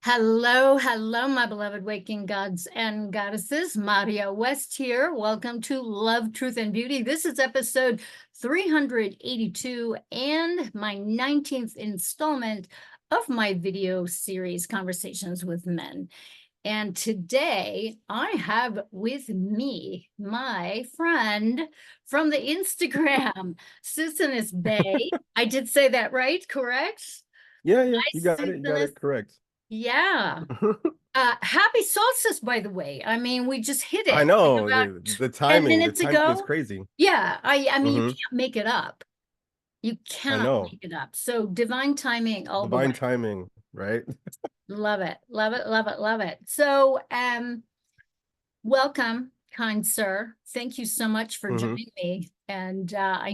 Hello, hello, my beloved waking gods and goddesses. Maria West here. Welcome to Love, Truth, and Beauty. This is episode 382 and my 19th installment of my video series, Conversations with Men. And today I have with me my friend from the Instagram, Psusennes Bey. I did say that right, correct? Yeah, you Hi, got it. You got Psusennes. it correct. Yeah. Happy solstice, by the way. I mean, we just hit I it like know about the 10 timing. The minutes timing is ago. crazy. Yeah, I mean, you Hmm. can't make it up. You I cannot know. make it up. So divine timing all the way. Divine timing, right? Love it. Love it. Love it. Love it. So, welcome, kind sir. Thank you so much for Hmm. joining me. And Yeah. I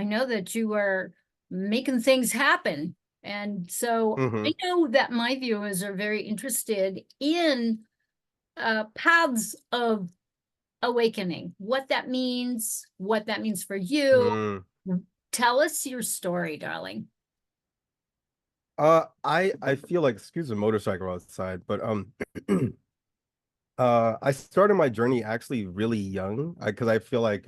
know that you were making things happen. And so Hmm. I know that my viewers are very interested in paths of awakening, what that means for you. Mm. Tell us your story, darling. I feel like, excuse the motorcycle outside, but I started my journey actually really young, because I feel like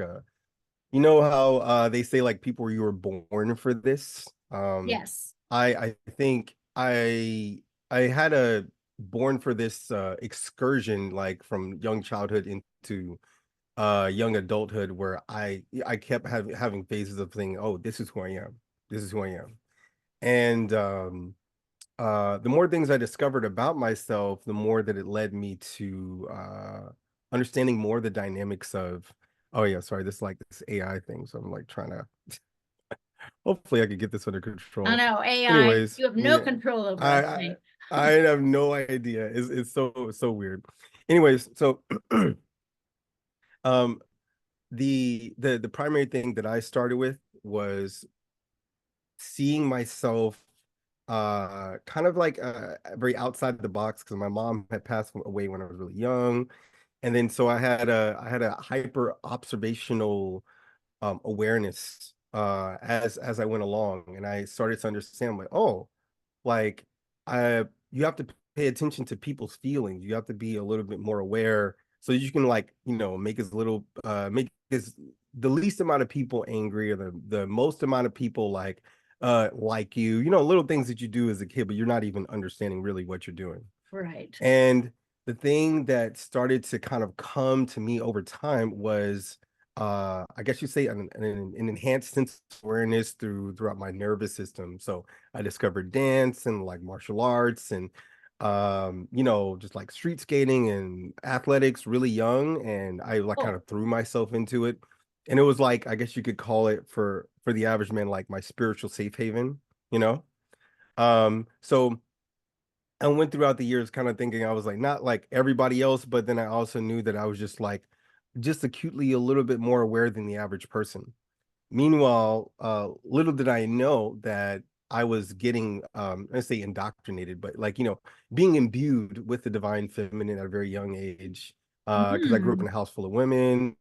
you know how they say like people you were born for this. Yes. I think I had a born for this excursion like from young childhood into young adulthood where I kept having phases of thinking, oh, this is who I am. This is who I am. And the more things I discovered about myself, the more that it led me to understanding more the dynamics of, oh yeah, sorry, this is like this AI thing. So I'm like trying to, hopefully I could get this under I control. know, AI, Anyways, you have no yeah, control over I us, I, mate. I have no idea. It's so weird. Anyways, so um the primary thing that I started with was seeing myself kind of like very outside the box because my mom had passed away when I was really young. And then so I had a hyper observational awareness as I went along, and I started to understand like, oh, like I you have to pay attention to people's feelings. You have to be a little bit more aware so you can like, make as the least amount of people angry or the most amount of people like you, little things that you do as a kid, but you're not even understanding really what you're doing. Right. And the thing that started to kind of come to me over time was, I guess you say an enhanced sense of awareness throughout my nervous system. So I discovered dance and like martial arts and just like street skating and athletics really young, and I like kind Oh, of threw myself into it. And it was like, I guess you could call it for the average man like my spiritual safe haven, you know? So I went throughout the years kind of thinking I was like not like everybody else, but then I also knew that I was just acutely a little bit more aware than the average person. Meanwhile, little did I know that I was getting let's say indoctrinated, but like, being imbued with the divine feminine at a very young age. Because I grew up in mm. a house full of women.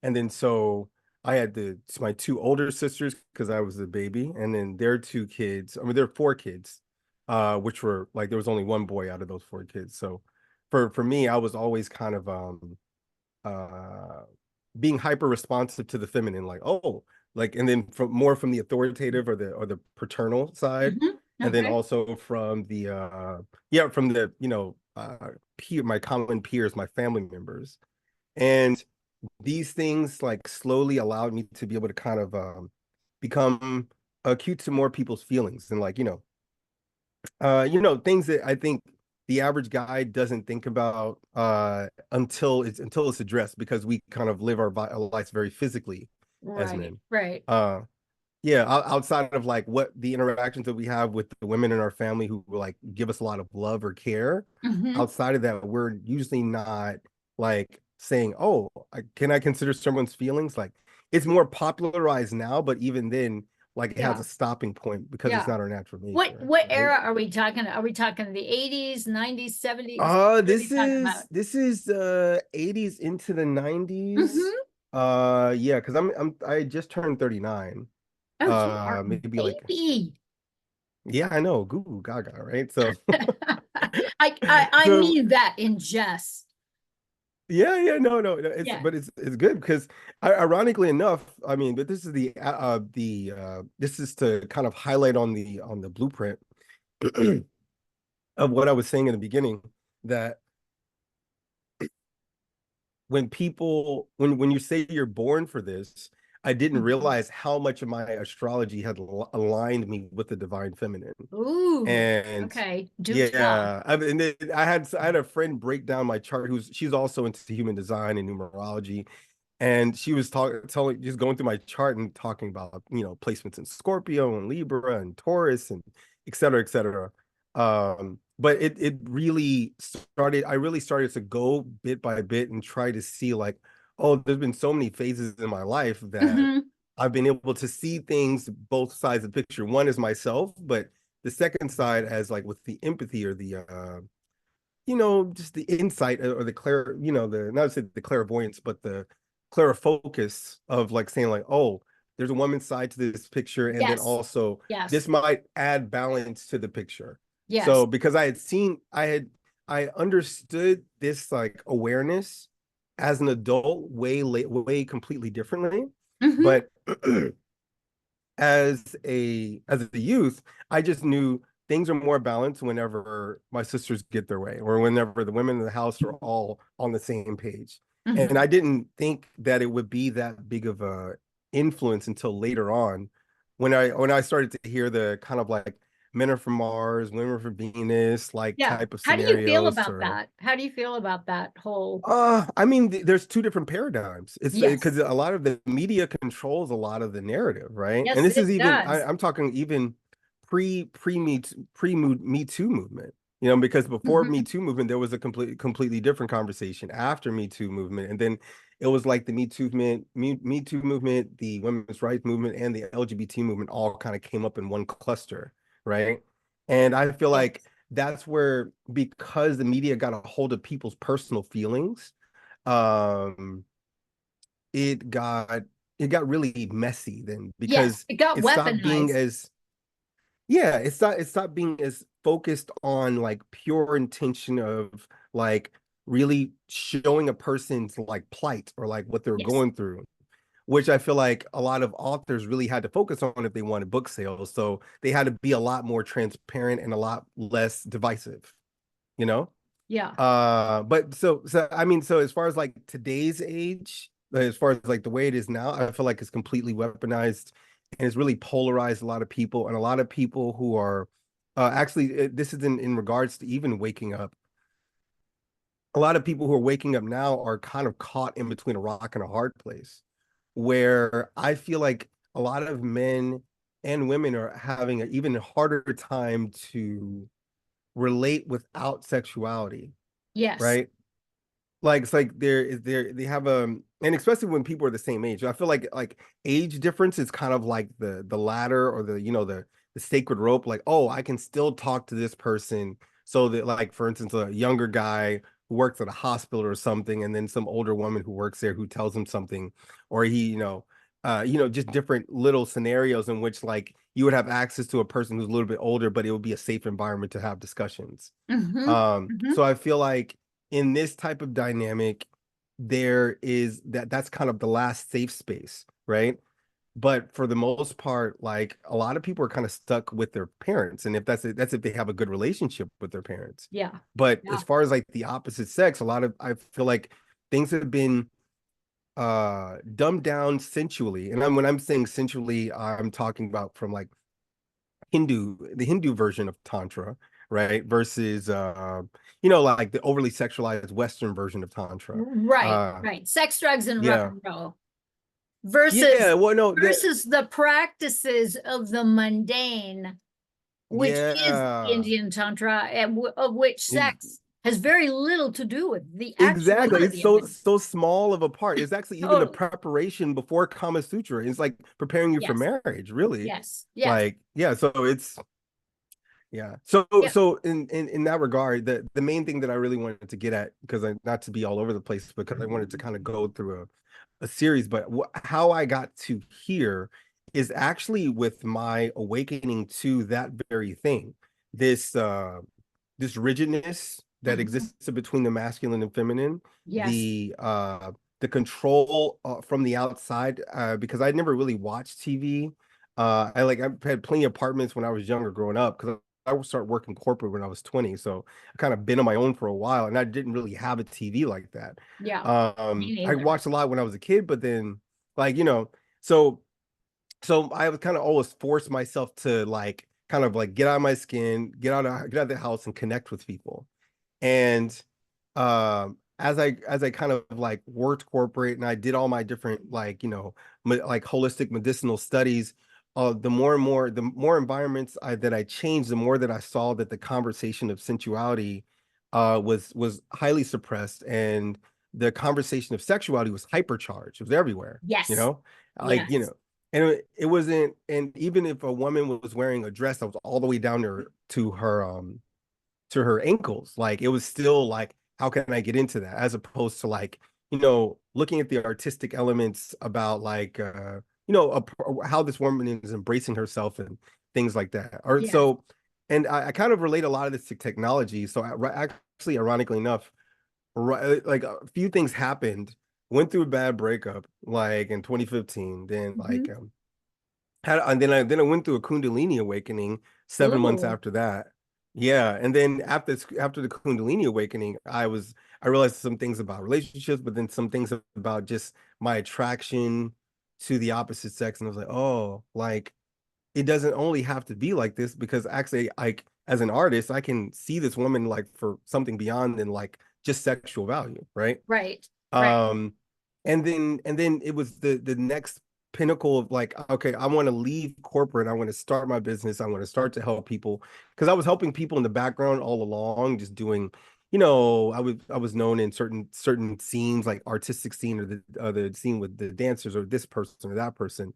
And then so I had my two older sisters because I was the baby, and then their two kids. I mean, there are four kids, which were like there was only one boy out of those four kids. So for me, I was always kind of uh being hyper responsive to the feminine, like, oh, like, and then from the authoritative or the paternal side, Hmm. and then Okay. also from the yeah, from the my common peers, my family members. And these things like slowly allowed me to be able to kind of become acute to more people's feelings, and like, things that I think the average guy doesn't think about until it's addressed, because we kind of live our lives very physically as Right. men. Right. uh yeah, outside of like what the interactions that we have with the women in our family who like give us a lot of love or care, Hmm. outside of that, we're usually not like saying, oh, can I consider someone's feelings? Like, it's more popularized now, but even then, like, it has Yeah. a stopping point because it's Yeah. not our natural What nature, what right? era are we talking? Are we talking the 80s, 90s, 70s? Uh What are we this talking about? is this is 80s into the 90s. Hmm. Yeah, because I just turned 39. Oh, you are a Maybe like, baby. Yeah, I know. Goo goo gaga, right? So I so mean that in jest. yeah, no, it's Yeah. but it's good because ironically enough, I mean, but this is this is to kind of highlight on the blueprint of what I was saying in the beginning, that when you say you're born for this, I didn't Mhm. realize how much of my astrology had aligned me with the divine feminine. Ooh, And okay. Do tell. yeah, and then I had a friend break down my chart she's also into human design and numerology, and she was telling, just going through my chart and talking about, placements in Scorpio and Libra and Taurus and et cetera, et cetera. But it really started, I really started to go bit by bit and try to see like, oh, there's been so many phases in my life that Hmm. I've been able to see things, both sides of the picture. One is myself, but the second side as like with the empathy or the just the insight or the the not to say the clairvoyance, but the clarifocus of like saying like, oh, there's a woman's side to this picture, and then Yes. also Yes. this might add balance to the picture. Yes. So because I understood this like awareness as an adult way completely differently, Hmm. but as a youth, I just knew things are more balanced whenever my sisters get their way, or whenever the women in the house are all on the same page. And Hmm. I didn't think that it would be that big of a influence until later on, when I started to hear the kind of like men are from Mars, women are from Venus, like Yeah. type of How do you feel scenarios. about Or that? How do you feel about that whole? I mean, there's two different paradigms. It's Yes. because a lot of the media controls a lot of the narrative, right? And Yes, this is it even does. I'm talking even pre Me Too movement. Because before Me Hmm. Too movement, there was a completely different conversation. After Me Too movement, and then it was like the Me Too movement, the women's rights movement, and the LGBT movement all kind of came up in one cluster, right? And I feel Yes. like that's where, because the media got a hold of people's personal feelings, um it got it got really messy then, Yes. because It got it stopped being weaponized. as yeah, it stopped being as focused on like pure intention of like really showing a person's like plight or like what they're Yes. going through, which I feel like a lot of authors really had to focus on if they wanted book sales. So they had to be a lot more transparent and a lot less divisive, you know? Yeah. But so I mean, so as far as like today's age, like, as far as like the way it is now, I feel like it's completely weaponized and it's really polarized a lot of people, and a lot of people who are actually this is in regards to even waking up. A lot of people who are waking up now are kind of caught in between a rock and a hard place, where I feel like a lot of men and women are having an even harder time to relate without sexuality, Yes. right? Like it's like they have and especially when people are the same age. I feel like age difference is kind of like the ladder, or the sacred rope. Like, oh, I can still talk to this person. So that, like, for instance, a younger guy who works at a hospital or something, and then some older woman who works there who tells him something, or just different little scenarios in which like you would have access to a person who's a little bit older, but it would be a safe environment to have discussions. Hmm. So Hmm. I feel like in this type of dynamic, that's kind of the last safe space, right? But for the most part, like a lot of people are kind of stuck with their parents. And if that's it, that's if they have a good relationship with their parents. Yeah. But as Yeah. far as like the opposite sex, I feel like things have been dumbed down sensually. And when I'm saying sensually, I'm talking about from like the Hindu version of Tantra, right? Versus like the overly sexualized Western version of Tantra. Right. Uh Right. Sex, drugs, and rock yeah. and roll Yeah, versus well no, versus the practices of the mundane, which is yeah. Indian Tantra, and of which Ex- sex has very little to do with the Exactly. It's actuality of so it. so small of a part. It's actually even the Totally. preparation before Kama Sutra. It's like preparing you for Yes. marriage, really. Yes. Yes. Like, yeah, so it's yeah. So Yep. so in that regard, the main thing that I really wanted to get at, because I not to be all over the place, because I wanted to kind of go through a series, but how I got to here is actually with my awakening to that very thing. This this rigidness that Mhm. exists between the masculine and feminine, Yes. the control from the outside, because I never really watched TV. I've had plenty of apartments when I was younger growing up because I would start working corporate when I was 20. So I kind of been on my own for a while and I didn't really have a TV like that. Yeah. Me I neither. watched a lot when I was a kid, but then like, so I was kind of always forced myself to like kind of like get out of my skin, get out of the house and connect with people. And as I kind of like worked corporate and I did all my different like, like holistic medicinal studies, the more environments that I changed, the more that I saw that the conversation of sensuality was highly suppressed and the conversation of sexuality was hypercharged. It was everywhere, Yes. like, Yes. and it wasn't, and even if a woman was wearing a dress that was all the way down to her ankles. Like it was still like, how can I get into that? As opposed to like, looking at the artistic elements about like, how this woman is embracing herself and things like that. Or Yes. so, and I kind of relate a lot of this to technology. So actually, ironically enough, like a few things happened. Went through a bad breakup, like in 2015. Then Hmm. and then I went through a Kundalini awakening 7 months Ooh. after that. Yeah, and then after the Kundalini awakening, I realized some things about relationships, but then some things about just my attraction to the opposite sex, and I was like, oh, like it doesn't only have to be like this because actually, like as an artist, I can see this woman like for something beyond than like just sexual value, right? Right. Right. Um, and then it was the next pinnacle of like, okay, I want to leave corporate. I want to start my business. I want to start to help people because I was helping people in the background all along, just doing, I was known in certain scenes like artistic scene or the scene with the dancers or this person or that person.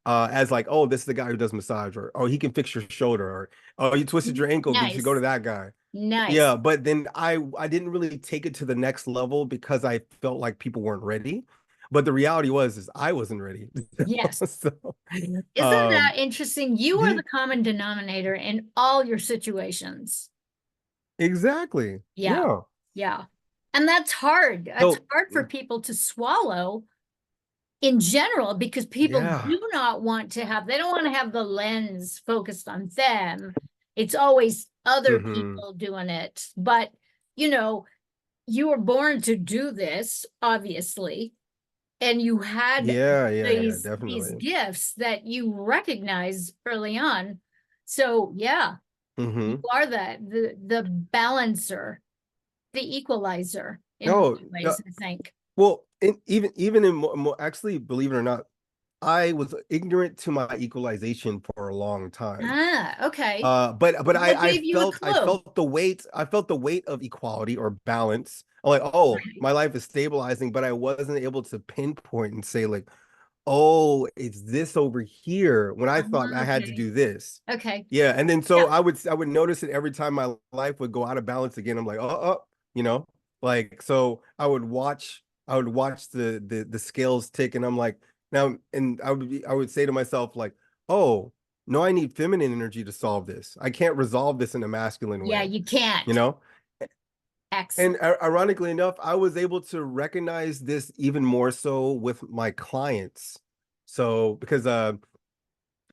As like, oh, this is the guy who does massage, or oh, he can fix your shoulder, or oh, you twisted your ankle, you should go to Nice. that guy. Nice. Yeah, but then I didn't really take it to the next level because I felt like people weren't ready. But the reality is I wasn't ready. Yes. So, Isn't that um, interesting? You are yeah, the common denominator in all your situations. exactly. Yeah. Yeah. Yeah. And that's hard. That's So, hard for people to swallow in general because people yeah. do not want to have, they don't want to have the lens focused on them. It's always other Hmm. people doing it. But, you know, you were born to do this, obviously, and you had Yeah, yeah, yeah, these definitely. gifts that you recognize early on. So yeah, you Hmm. are the balancer, the equalizer in No, many ways, I think. well, even in actually, believe it or not, I was ignorant to my equalization for a long time. Ah, okay. But What I gave you a felt clue? I felt the weight of equality or balance. I'm like, oh, Right. my life is stabilizing, but I wasn't able to pinpoint and say like, oh, it's this over here when I thought I had to Okay. do this. Okay. Yeah, and then so Yeah. I would notice it every time my life would go out of balance again. I'm like, you know, like so I would watch the scales tick, and I'm like, now, and I would say to myself like, oh, no, I need feminine energy to solve this. I can't resolve this in a masculine Yeah, way, you you can't. know? And Excellent. ironically enough, I was able to recognize this even more so with my clients. So because the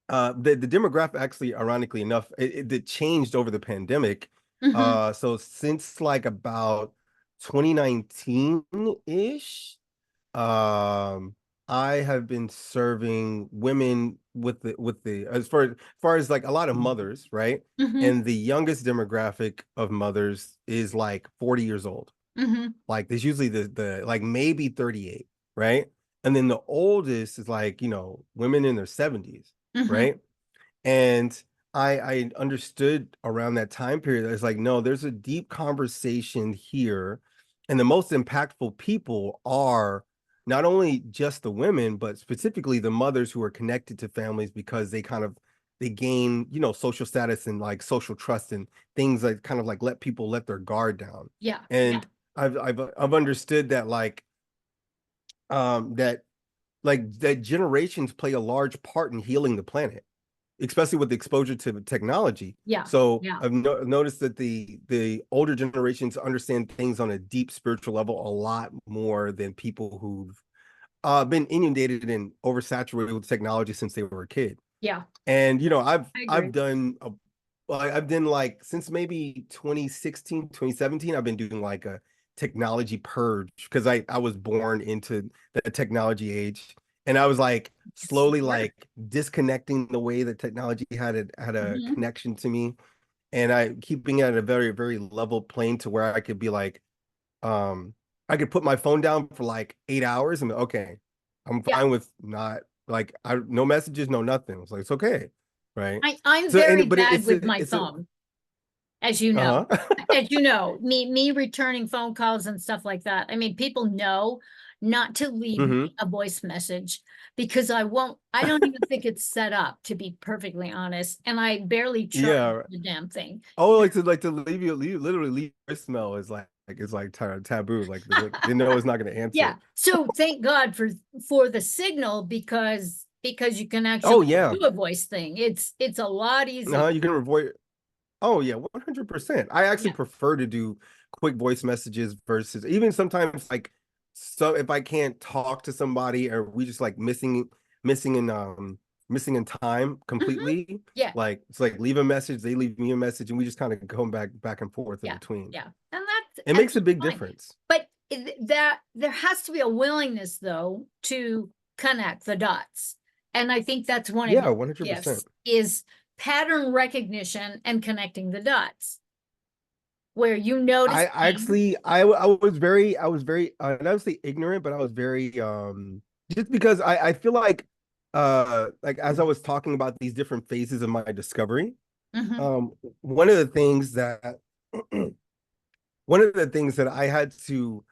demographic actually, ironically enough, it changed over the pandemic. Hmm. So since like about 2019-ish, um, I have been serving women with the as far as like a lot of mothers, right? Hmm. And the youngest demographic of mothers is like 40 years old. Hmm. Like there's usually the like maybe 38, right? And then the oldest is like, women in their 70s, Hmm. right? And I understood around that time period, it's like, no, there's a deep conversation here. And the most impactful people are not only just the women, but specifically the mothers who are connected to families because they gain, social status and like social trust and things that kind of like let people let their guard down. Yeah. Yeah. And I've understood that like that like that generations play a large part in healing the planet, especially with the exposure to technology. Yeah. So Yeah. I've noticed that the older generations understand things on a deep spiritual level a lot more than people who've been inundated and oversaturated with technology since they were a kid. Yeah. And I agree. I've done well, I've done like since maybe 2016, 2017, I've been doing like a technology purge because I was born into the technology age. And I was like slowly Smart. like disconnecting the way that technology had a Mhm. connection to me. And I keeping it at a very, very level plane to where I could be like, um, I could put my phone down for like 8 hours and okay, I'm Yeah. fine with not like I no messages, no nothing. It's like it's okay, right? I'm So very and but bad it's with a my it's a phone, as you know. uh-huh. As you know, me returning phone calls and stuff like that. I mean, people know not to leave hmm me a voice message because I don't even think it's set up, to be perfectly honest. And I barely charge Yeah. the damn thing. Oh, like to leave literally leave voicemail is like it's like taboo. Like they know it's not gonna Yeah. answer. So thank God for the signal because you can Oh actually yeah. do a voice thing. It's a lot easier. You can avoid. Oh yeah, 100%. I actually Yeah. prefer to do quick voice messages versus even sometimes like so if I can't talk to somebody or we just like missing in missing in time Mhm. completely, Yeah. like it's like leave a message, they leave me a message, and we just kind of go back and forth in Yeah. between. Yeah. It And makes a that's big fine. difference. But that there has to be a willingness though to connect the dots. And I think that's one of Yeah, your 100%. gifts is pattern recognition and connecting the dots where you notice I things. actually I was very I don't say ignorant, but I was very just because I feel like as I was talking about these different phases of my discovery, Mhm. one of the things that one of the things that I had to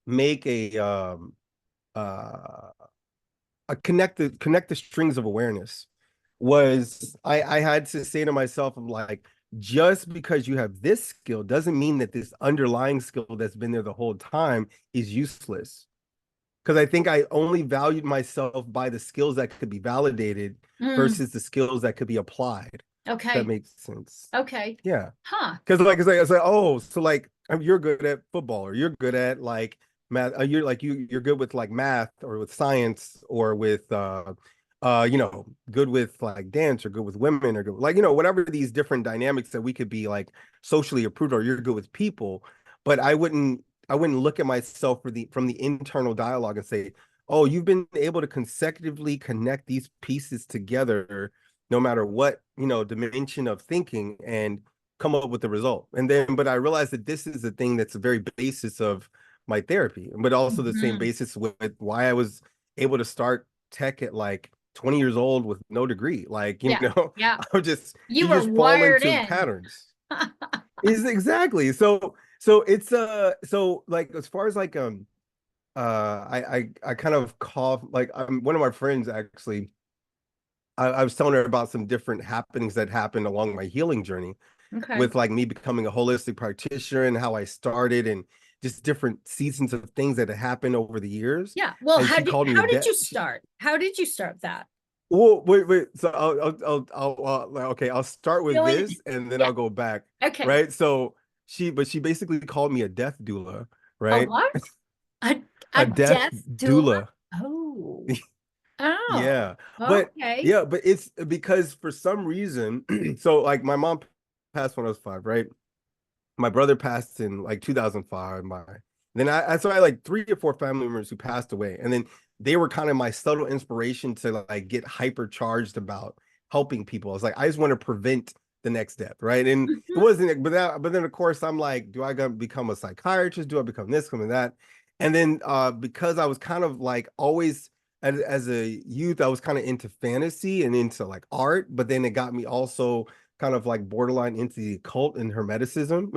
make uh a connect the strings of awareness was I had to say to myself, I'm like, just because you have this skill doesn't mean that this underlying skill that's been there the whole time is useless. Because I think I only valued myself by the skills that could be validated Mm, versus the skills that could be applied. If that okay. makes sense. Okay. Yeah. Huh. Because it's like oh, so like you're good at football or you're good at like math. You're like you're good with like math or with science or with good with like dance or good with women or good like whatever these different dynamics that we could be like socially approved or you're good with people. But I wouldn't look at myself from the internal dialogue and say, oh, you've been able to consecutively connect these pieces together no matter what dimension of thinking and come up with the result. And then, but I realized that this is the thing that's the very basis of my therapy, but also the same Mhm. basis with why I was able to start tech at like 20 years old with no degree. Like, Yeah. Yeah. I would just, You you were just fall wired into in. patterns. Is exactly. So it's so like as far as like I kind of cough like one of my friends actually I was telling her about some different happenings that happened along my healing journey Okay. with like me becoming a holistic practitioner and how I started and just different seasons of things that had happened over the years. Yeah. Well, And she called me a how did debt. you start? How did you start that? Well, wait. So okay. I'll start with Feeling this and then yeah. I'll go back. Okay. Right. So she basically called me a death doula. A Right. what? A A a death death doula? doula. Oh. Oh. Yeah. But Okay. yeah, but it's because for some reason, so like my mom passed when I was 5, right? My brother passed in like 2005. So I had like 3 or 4 family members who passed away, and then they were kind of my subtle inspiration to like get hypercharged about helping people. I was like, I just want to prevent the next death, right? And it Mhm. wasn't, but then of course I'm like, do I gotta become a psychiatrist? Do I become this, become that? And then because I was kind of like always as a youth, I was kind of into fantasy and into like art, but then it got me also kind of like borderline into the occult and hermeticism.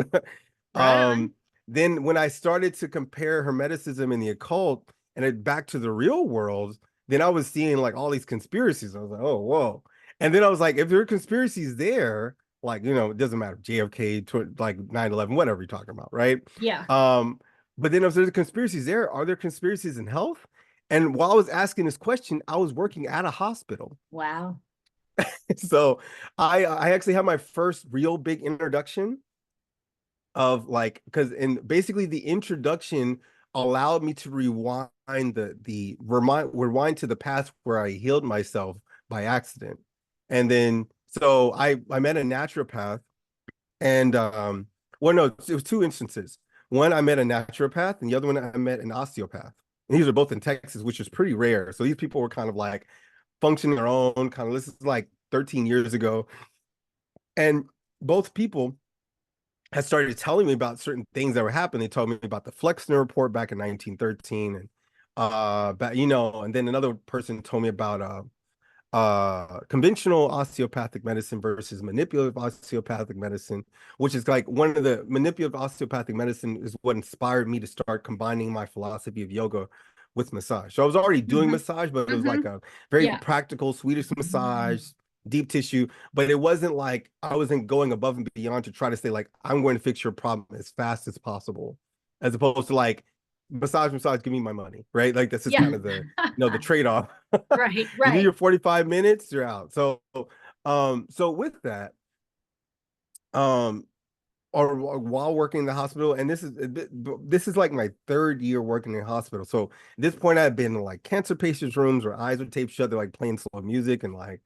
Right on. um, then when I started to compare hermeticism and the occult and it back to the real world, then I was seeing like all these conspiracies. I was like, oh, whoa. And then I was like, if there are conspiracies there, like, it doesn't matter, JFK, like 9/11, whatever you're talking about, right? Yeah. Um, but then if there's conspiracies there, are there conspiracies in health? And while I was asking this question, I was working at a hospital. Wow. So I actually had my first real big introduction of like, because in basically the introduction allowed me to rewind to the past where I healed myself by accident. And then so I met a naturopath, and well, no, it was two instances. One, I met a naturopath, and the other one I met an osteopath. And these are both in Texas, which is pretty rare. So these people were kind of like functioning their own kind of, this is like 13 years ago. And both people had started telling me about certain things that were happening. They told me about the Flexner report back in 1913, and but and then another person told me about conventional osteopathic medicine versus manipulative osteopathic medicine, which is like one of the manipulative osteopathic medicine is what inspired me to start combining my philosophy of yoga with massage. So I was already doing Hmm. massage, but it was Hmm. like a very Yeah. practical Swedish massage, deep tissue, but it wasn't like I wasn't going above and beyond to try to say like I'm going to fix your problem as fast as possible, as opposed to like massage, give me my money, right? Like this is Yeah. kind of the trade-off. Right, You do right. your 45 minutes, you're out. So with that, um, or while working in the hospital, and this is like my third year working in the hospital. So at this point, I've been in like cancer patients' rooms where eyes are taped shut, they're like playing slow music, and like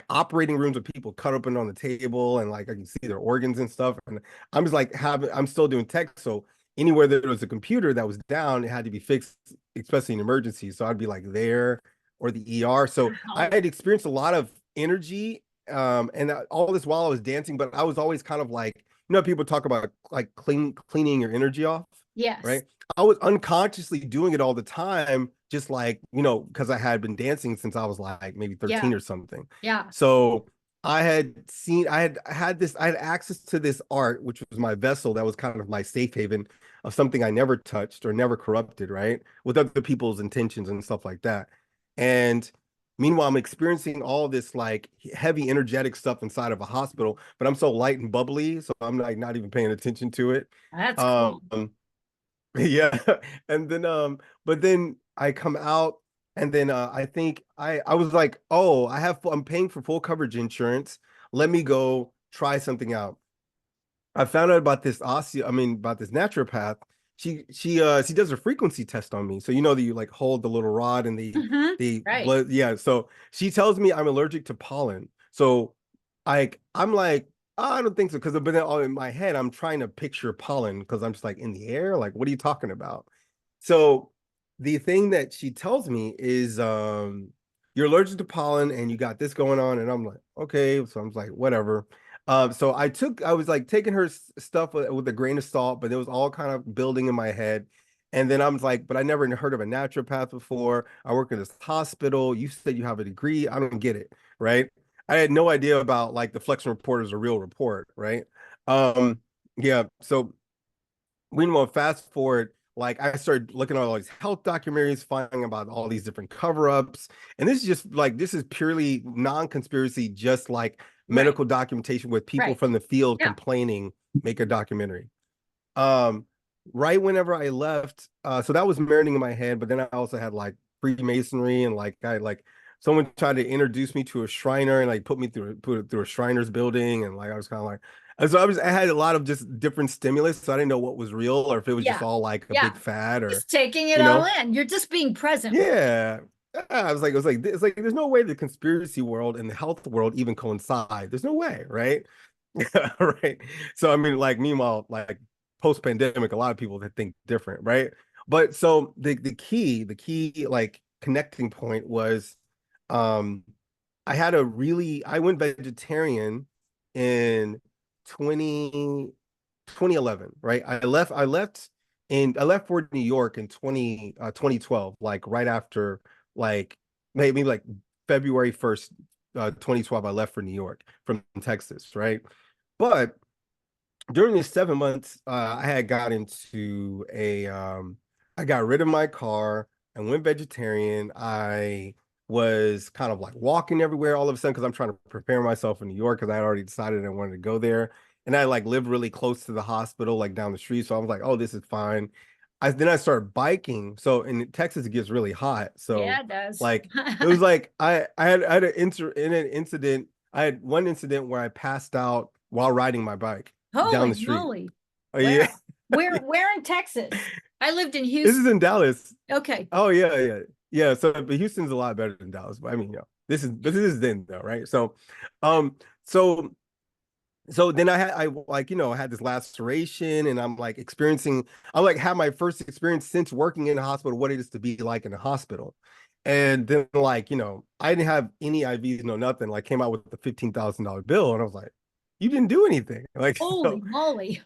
operating rooms with people cut open on the table, and like I can see their organs and stuff. And I'm just like I'm still doing tech, so anywhere there was a computer that was down, it had to be fixed, especially in emergencies. So I'd be like there or the ER. So I Wow. had experienced a lot of energy, and all this while I was dancing, but I was always kind of like, people talk about like cleaning your energy off, Yes. right? I was unconsciously doing it all the time, just like, because I had been dancing since I was like maybe Yeah. 13 or something. Yeah. So I had access to this art, which was my vessel, that was kind of my safe haven of something I never touched or never corrupted, right? With other people's intentions and stuff like that. And meanwhile, I'm experiencing all this like heavy energetic stuff inside of a hospital, but I'm so light and bubbly, so I'm like not even paying attention to it. That's Um, cool. yeah. And then but then I come out, and then I think I was like, "Oh, I'm paying for full coverage insurance. Let me go try something out." I found out about about this naturopath. She does a frequency test on me. So that you like hold the little rod and Hmm. the Right. blood. Yeah. So she tells me I'm allergic to pollen. So I'm like, "Oh, I don't think so," because but then all in my head I'm trying to picture pollen because I'm just like in the air. Like, what are you talking about? So the thing that she tells me is you're allergic to pollen and you got this going on, and I'm like, okay. So I'm like, whatever. So I was like taking her stuff with a grain of salt, but it was all kind of building in my head. And then I'm like, but I never heard of a naturopath before. I work in this hospital. You said you have a degree. I don't get it, right? I had no idea about like the Flex report is a real report, right? Um, yeah. So meanwhile, fast forward, like I started looking at all these health documentaries, finding about all these different cover-ups. And this is purely non-conspiracy, just like Right. medical documentation with people Right. from the field Yeah. complaining, make a documentary. Um, right whenever I left, so that was marinating in my head, but then I also had like Freemasonry, and like I like someone tried to introduce me to a Shriner and like put it through a Shriner's building, and like I was kind of like, and so I had a lot of just different stimulus, so I didn't know what was real or if it was just Yeah. all like a Yeah. big fad, or Just taking it you all know, in. You're just being present with it. yeah. It's like there's no way the conspiracy world and the health world even coincide. There's no way, right? Right. So I mean, like, meanwhile, like post pandemic, a lot of people that think different, right? But so the key like connecting point was, um, I went vegetarian in 2011, right? I left for New York in 2012, like right after, like maybe like February 1st, 2012, I left for New York from Texas, right? But during these 7 months, I had got into I got rid of my car and went vegetarian. I was kind of like walking everywhere all of a sudden because I'm trying to prepare myself in New York because I had already decided I wanted to go there. And I like lived really close to the hospital, like down the street. So I was like, oh, this is fine. then I started biking. So in Texas, it gets really hot. So Yeah, it does. like it was like I had an incident. I had one incident where I passed out while riding my bike down Holy the street. moly. Oh Where? yeah. Where in Texas? I lived in This is Houston. in Dallas. Okay. Oh yeah, yeah. Yeah. So but Houston's a lot better than Dallas. But I mean, this is then though, right? So so then I like, I had this laceration and I'm like experiencing, I like had my first experience since working in the hospital, what it is to be like in a hospital. And then like, I didn't have any IVs, no nothing, like came out with the $15,000 bill. And I was like, you didn't do anything. Like, Holy so moly.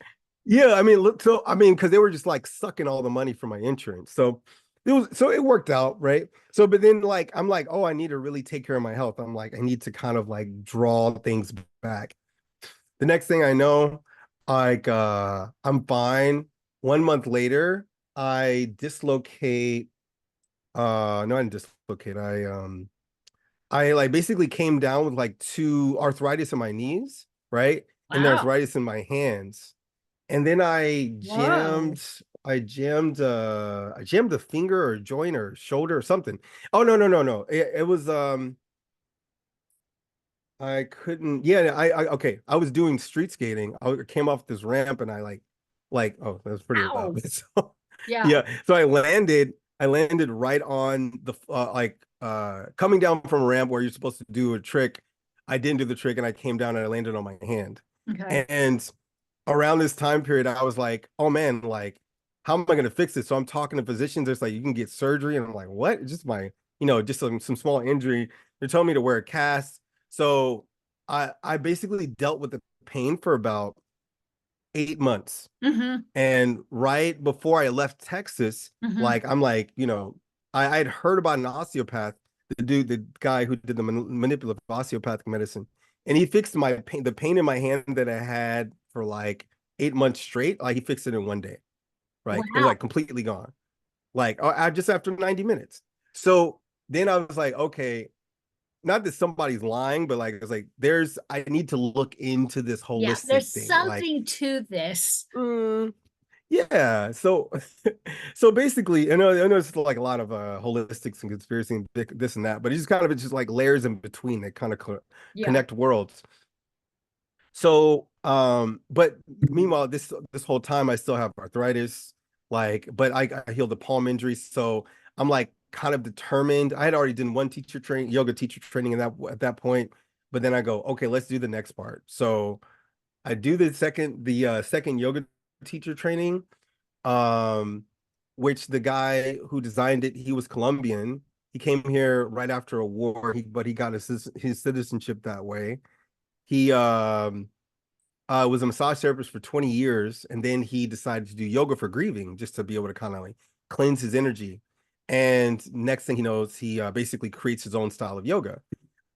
yeah, I mean, look, so I mean, because they were just like sucking all the money from my insurance. So it worked out, right? So, but then like I'm like, oh, I need to really take care of my health. I'm like, I need to kind of like draw things back. The next thing I know, like I'm fine. 1 month later, I dislocate. No, I didn't dislocate. I like basically came down with like two arthritis in my knees, right? And the Wow. arthritis in my hands. And then Whoa. I jammed a finger or a joint or shoulder or something. Oh no. It was I couldn't. Yeah, okay. I was doing street skating. I came off this ramp and I oh, that was pretty loud. Ow. So, Yeah. yeah. So I landed right on the coming down from a ramp where you're supposed to do a trick. I didn't do the trick and I came down and I landed on my hand. Okay. And around this time period, I was like, oh man, like, how am I gonna fix this? So I'm talking to physicians. It's like you can get surgery, and I'm like, what? It's just my, just some small injury. They're telling me to wear a cast. So I basically dealt with the pain for about 8 months. Mm-hmm. And right before I left Texas, Mm-hmm. like I'm like, I'd heard about an osteopath, the guy who did the manipulative osteopathic medicine, and he fixed my pain, the pain in my hand that I had for like 8 months straight. Like he fixed it in one day. Like it was Wow. like completely gone. Like I just after 90 minutes. So then I was like, okay, not that somebody's lying, but like it's like I need to look into this Yeah, holistic there's thing. Like, something to this. mm, yeah. So so basically, I know it's like a lot of holistics and conspiracy and this and that, but it's just like layers in between that kind of Yeah. connect worlds. So but meanwhile, this whole time I still have arthritis, like, but I healed the palm injury. So I'm like kind of determined. I had already done one yoga teacher training at that point, but then I go, okay, let's do the next part. So I do the second yoga teacher training, um, which the guy who designed it, he was Colombian. He came here right after a war, but he got his citizenship that way. He was a massage therapist for 20 years, and then he decided to do yoga for grieving, just to be able to kind of like cleanse his energy. And next thing he knows, he basically creates his own style of yoga.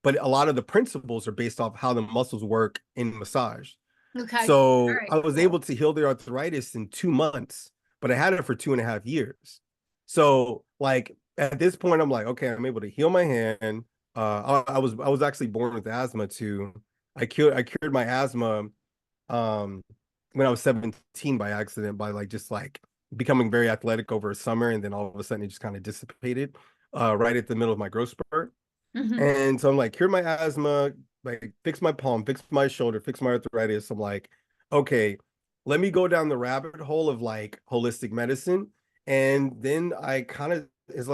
But a lot of the principles are based off how the muscles work in massage. Okay. All So right. I was Cool. able to heal the arthritis in 2 months, but I had it for 2.5 years. So like at this point, I'm like, okay, I'm able to heal my hand. I was actually born with asthma too. I cured my asthma when I was 17 by accident, by like just like becoming very athletic over a summer, and then all of a sudden it just kind of dissipated right at the middle of my growth spurt. Mm-hmm. And so I'm like, cured my asthma, like fix my palm, fix my shoulder, fix my arthritis. I'm like, okay, let me go down the rabbit hole of like holistic medicine. And then I kind of it's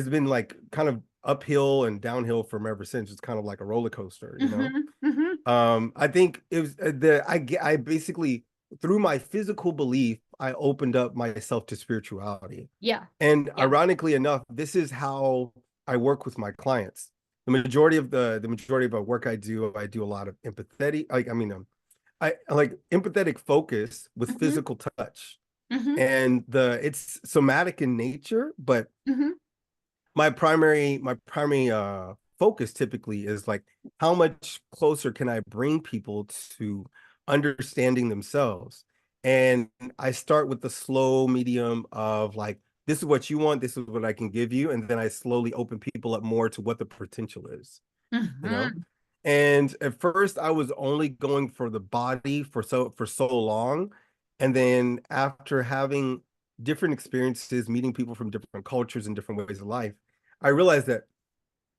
been like kind of uphill and downhill from ever since. It's kind of like a roller coaster, you know? Mm-hmm. Mm-hmm. I think it was I basically, through my physical belief, I opened up myself to spirituality. Yeah. And Yeah. ironically enough, this is how I work with my clients. The majority of the work I do a lot of empathetic, like I like empathetic focus with Mm-hmm. physical touch. Mm-hmm. And it's somatic in nature, but Mm-hmm. my primary focus typically is like how much closer can I bring people to understanding themselves. And I start with the slow medium of like, this is what you want, this is what I can give you, and then I slowly open people up more to what the potential is, you know. Mm-hmm. And at first I was only going for the body for so long, And then after having different experiences, meeting people from different cultures and different ways of life, I realized that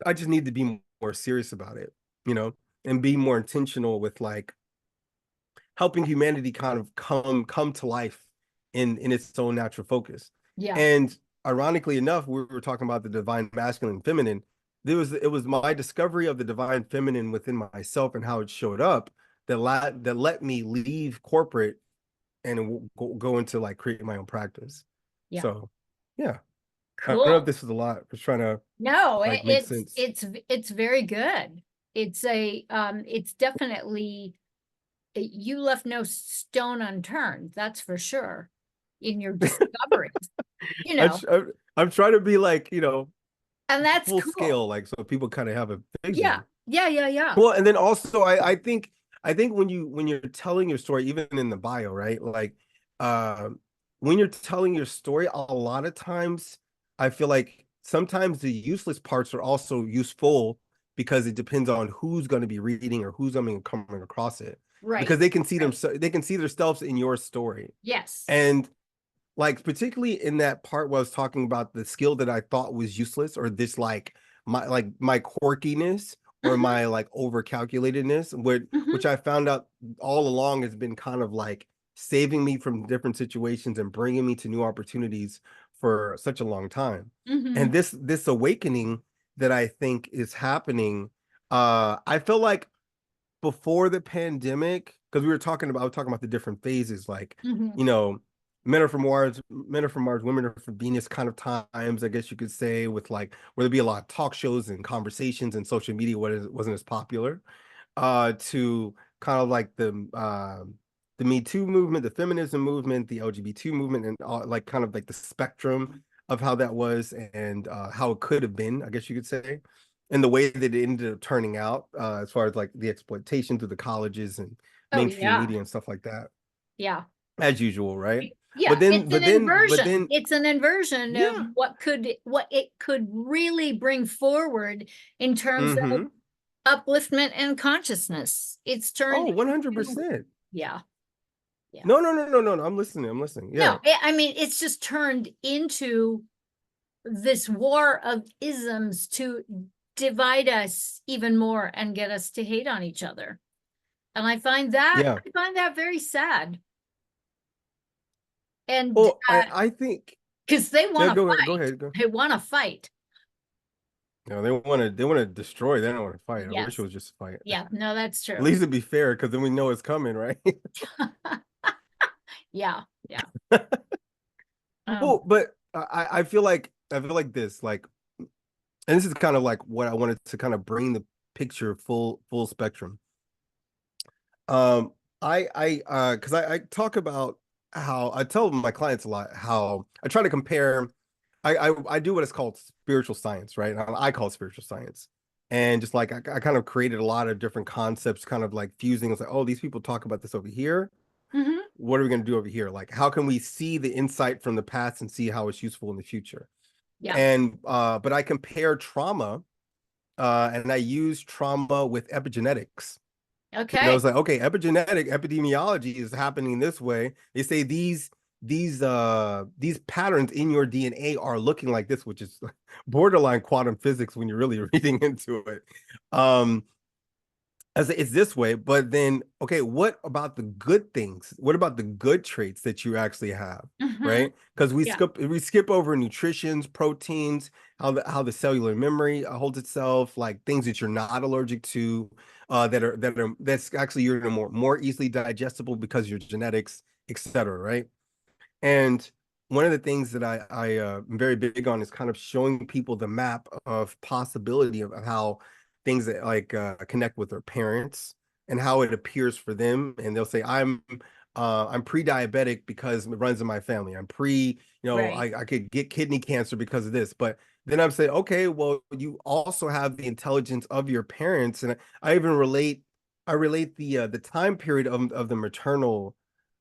I just need to be more serious about it, you know, and be more intentional with like helping humanity kind of come to life in its own natural focus. Yeah. And ironically enough, we were talking about the divine masculine and feminine. It was my discovery of the divine feminine within myself and how it showed up that let me leave corporate and go into like creating my own practice. Yeah. So yeah, I don't know if Cool. this is a lot. I was trying to No, like make sense. it's very good. It's definitely, you left no stone unturned, that's for sure, in your discoveries, you I, know, I'm trying to be like, you know, and that's full cool. scale, like so people kind of have a Yeah. vision. Yeah. Yeah. Yeah. Well, and then also I think when you're telling your story, even in the bio, right? Like uh when you're telling your story, a lot of times I feel like sometimes the useless parts are also useful because it depends on who's going to be reading or who's coming across it. Because Right. they can see them Right. they can see themselves in your story. Yes. And like particularly in that part where I was talking about the skill that I thought was useless or this like my quirkiness or Hmm. my like over calculatedness, which Hmm. I found out all along has been kind of like saving me from different situations and bringing me to new opportunities for such a long time. And Hmm. this awakening that I think is happening, I feel like before the pandemic, because I was talking about the different phases, like, Hmm. you know, men are from Mars, women are from Venus kind of times, I guess you could say, with like where there'd be a lot of talk shows and conversations and social media wasn't as popular, to kind of like the Me Too movement, the feminism movement, the LGBT movement, and all, like kind of like the spectrum of how that was and how it could have been, I guess you could say, and the way that it ended up turning out as far as like the exploitation through the colleges and Oh mainstream yeah. media and stuff like that, Yeah. as usual, right? Yeah, it's an But inversion. then, It's an inversion of yeah, what it could really bring forward in terms of mm-hmm. upliftment and consciousness. It's Oh, turned into, 100%. yeah, yeah. No. I'm listening. Yeah, No, I mean, it's just turned into this war of isms to divide us even more and get us to hate on each other. And yeah. I find that very sad. And Well, I think, because they yeah, want to go fight, ahead, go. they want to fight. No, they want to destroy. They don't want to fight. I wish it Yes. was just a fight. Yeah, no, that's At true. least it'd be fair because then we know it's coming, right? Yeah, yeah. Well, but I feel like this, like, and this is kind of like what I wanted to kind of bring the picture full spectrum. Um, because I talk about how I tell my clients a lot how I try to compare. I do what is called spiritual science, right? I call it spiritual science, and just like I kind of created a lot of different concepts, kind of like fusing. It's like, oh, these people talk about this over here. Hmm. What are we going to do over here? Like, how can we see the insight from the past and see how it's useful in the future? Yeah. And but I compare trauma, and I use trauma with epigenetics. You know, Okay. it's like, okay, epigenetic epidemiology is happening this way. They say these patterns in your DNA are looking like this, which is borderline quantum physics when you're really reading into it. Um, as it's this way, but then okay, what about the good things? What about the good traits that you actually have, Hmm. right? Because Yeah. we skip over nutritions, proteins, how the cellular memory holds itself, like things that you're not allergic to, that's actually you're more easily digestible because your genetics, etc. Right? And one of the things that am very big on is kind of showing people the map of possibility of how things that like connect with their parents and how it appears for them. And they'll say, I'm pre-diabetic because it runs in my family. I'm pre, you know, Right. I could get kidney cancer because of this. But then I'm saying, okay, well, you also have the intelligence of your parents. And I relate the time period of the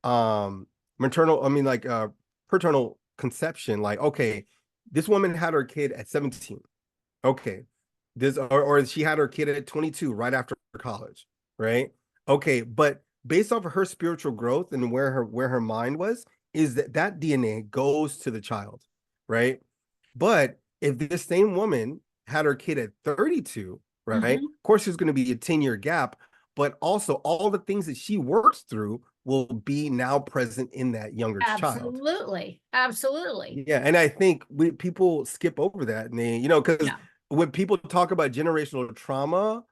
um maternal, I mean, like paternal conception. Like, okay, this woman had her kid at 17. Okay. Or she had her kid at 22 right after college, right? Okay, but based off of her spiritual growth and where her mind was, is that DNA goes to the child, right? But if this same woman had her kid at 32, right? Mhm. Of course, there's going to be a 10-year gap, but also all the things that she works through will be now present in that younger child. Absolutely. Absolutely. Yeah, and I think people skip over that, and they, because Yeah. when people talk about generational trauma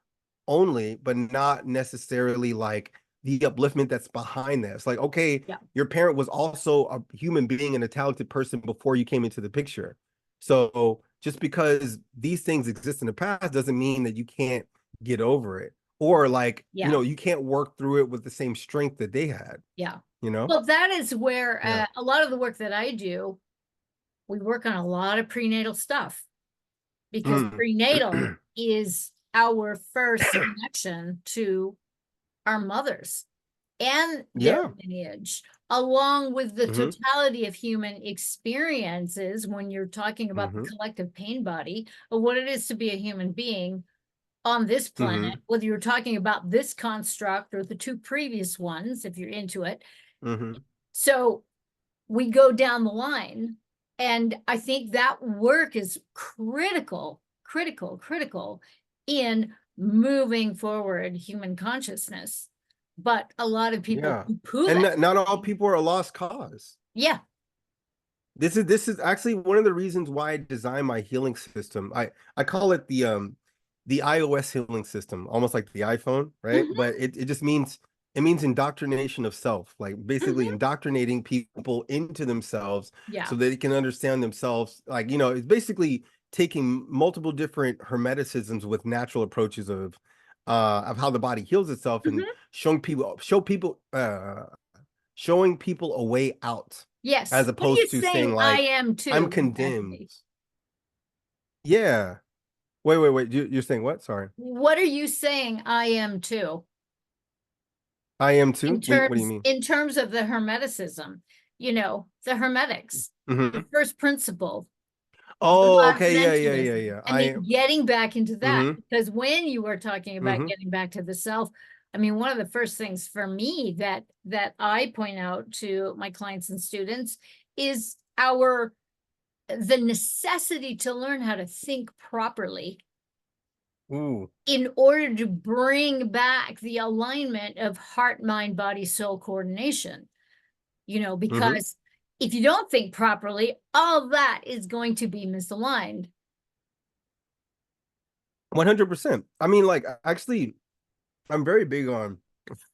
only, but not necessarily like the upliftment that's behind that. It's like, okay, Yeah. your parent was also a human being and a talented person before you came into the picture. So just because these things exist in the past doesn't mean that you can't get over it, or like, Yeah. you can't work through it with the same strength that they had, Yeah. you know? Well, that is where Yeah. a lot of the work that I do, we work on a lot of prenatal stuff because Mm. prenatal is our first connection to our mothers and their Yeah. lineage, along with the Hmm. totality of human experiences when you're talking about the Hmm. collective pain body of what it is to be a human being on this planet, Hmm. whether you're talking about this construct or the two previous ones, if you're into it. Hmm. So we go down the line. And I think that work is critical, critical, critical in moving forward human consciousness. But a lot of people Yeah. poo-poo And that. not all people are a lost cause. Yeah. This is actually one of the reasons why I designed my healing system. I call it the iOS healing system, almost like the iPhone, right? Mhm, But it means indoctrination of self, like basically mhm. indoctrinating people into themselves Yeah. so they can understand themselves. Like, it's basically taking multiple different hermeticisms with natural approaches of how the body heals itself, and Mhm. showing people a way out, Yes. as What are you opposed to saying saying I like, am I'm too, condemned. exactly? Yeah. Wait. You're saying what? Sorry. What are you saying I am too? I am too. What do you mean? In terms of the hermeticism, the hermetics, the Hmm. first principle, the Oh, law of okay. Yeah, yeah, yeah, essentialism. yeah. I mean, getting back into that, Hmm. because when you were talking about Hmm. getting back to the self, I mean, one of the first things for me that I point out to my clients and students is the necessity to learn how to think properly Ooh. in order to bring back the alignment of heart, mind, body, soul coordination. Hmm. Because if you don't think properly, all that is going to be misaligned. 100%. I mean, like, actually, I'm very big on,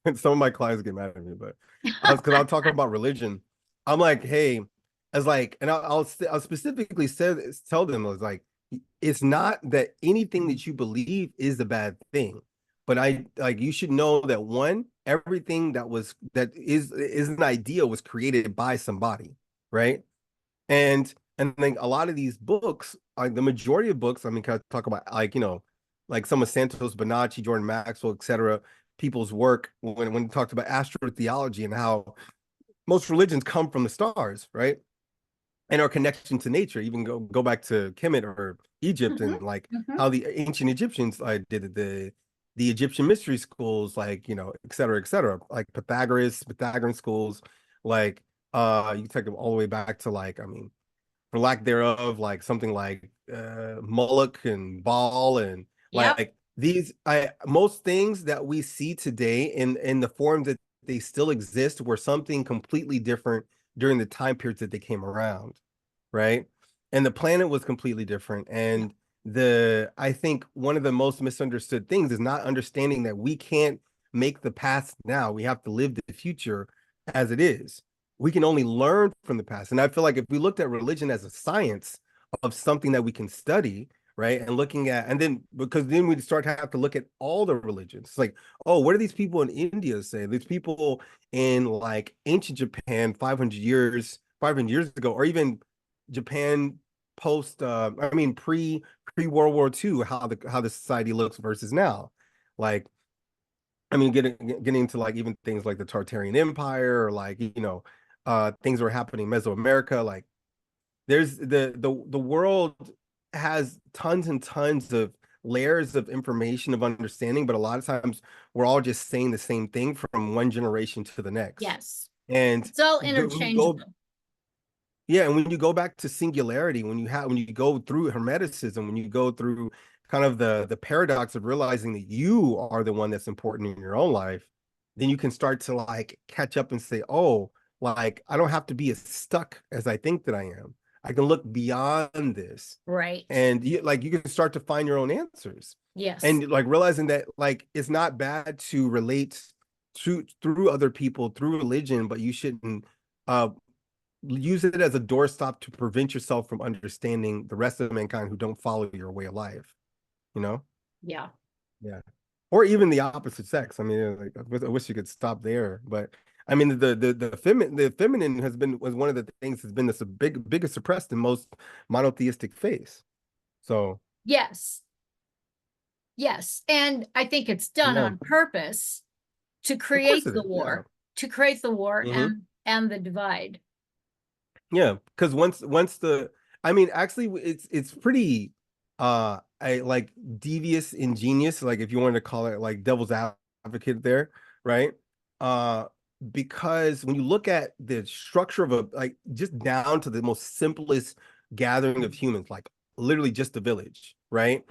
and some of my clients get mad at me, but because I'll talk about religion. I'm like, hey, as like, and I'll specifically tell them, I was like, it's not that anything that you believe is the bad thing, but I like, you should know that one, everything that is an idea was created by somebody, right? And then a lot of these books, like the majority of books, I mean, kind of talk about like, like some of Santos Bonacci, Jordan Maxwell, etc., people's work when he talked about astrotheology and how most religions come from the stars, right? And our connection to nature, even go back to Kemet or Egypt, Mhm, and like mhm. how the ancient Egyptians did it, the Egyptian mystery schools, like, et cetera, like Pythagorean schools, like you can take them all the way back to, like, I mean, for lack thereof, like something like Moloch and Baal, and Yep. like these, I most things that we see today in the form that they still exist were something completely different during the time periods that they came around, right? And the planet was completely different. Yeah. And I think one of the most misunderstood things is not understanding that we can't make the past now. We have to live the future as it is. We can only learn from the past. And I feel like if we looked at religion as a science of something that we can study, right? And looking at, and then because then we'd start to have to look at all the religions. Like, oh, what do these people in India say? These people in like ancient Japan 500 years ago, or even Japan post I mean pre World War II, how the society looks versus now. Like, I mean, getting into like even things like the Tartarian Empire, or like, things were happening in Mesoamerica. Like, there's the world has tons and tons of layers of information of understanding, but a lot of times we're all just saying the same thing from one generation to the next. Yes. And It's all when you go, interchangeable. yeah, and when you go back to singularity, when you go through hermeticism, when you go through kind of the paradox of realizing that you are the one that's important in your own life, then you can start to like catch up and say, oh, like I don't have to be as stuck as I think that I am. I can look beyond this. Right. And you can start to find your own answers. Yes. And like realizing that like it's not bad to relate through other people, through religion, but you shouldn't uh use it as a doorstop to prevent yourself from understanding the rest of mankind who don't follow your way of life, you know? Yeah. Yeah. Or even the opposite sex. I mean, like, I wish you could stop there, but I mean, the feminine was one of the things that's been this biggest suppressed in most monotheistic faiths. So Yes. Yes. And I think it's done yeah, on purpose to of course create it the is. Yeah. war, to create the war Hmm. and the divide. Yeah, because once the I mean actually it's pretty I like devious ingenious, like if you wanted to call it like devil's advocate there, right? Uh because when you look at the structure of a like just down to the most simplest gathering of humans, like literally just a village, right?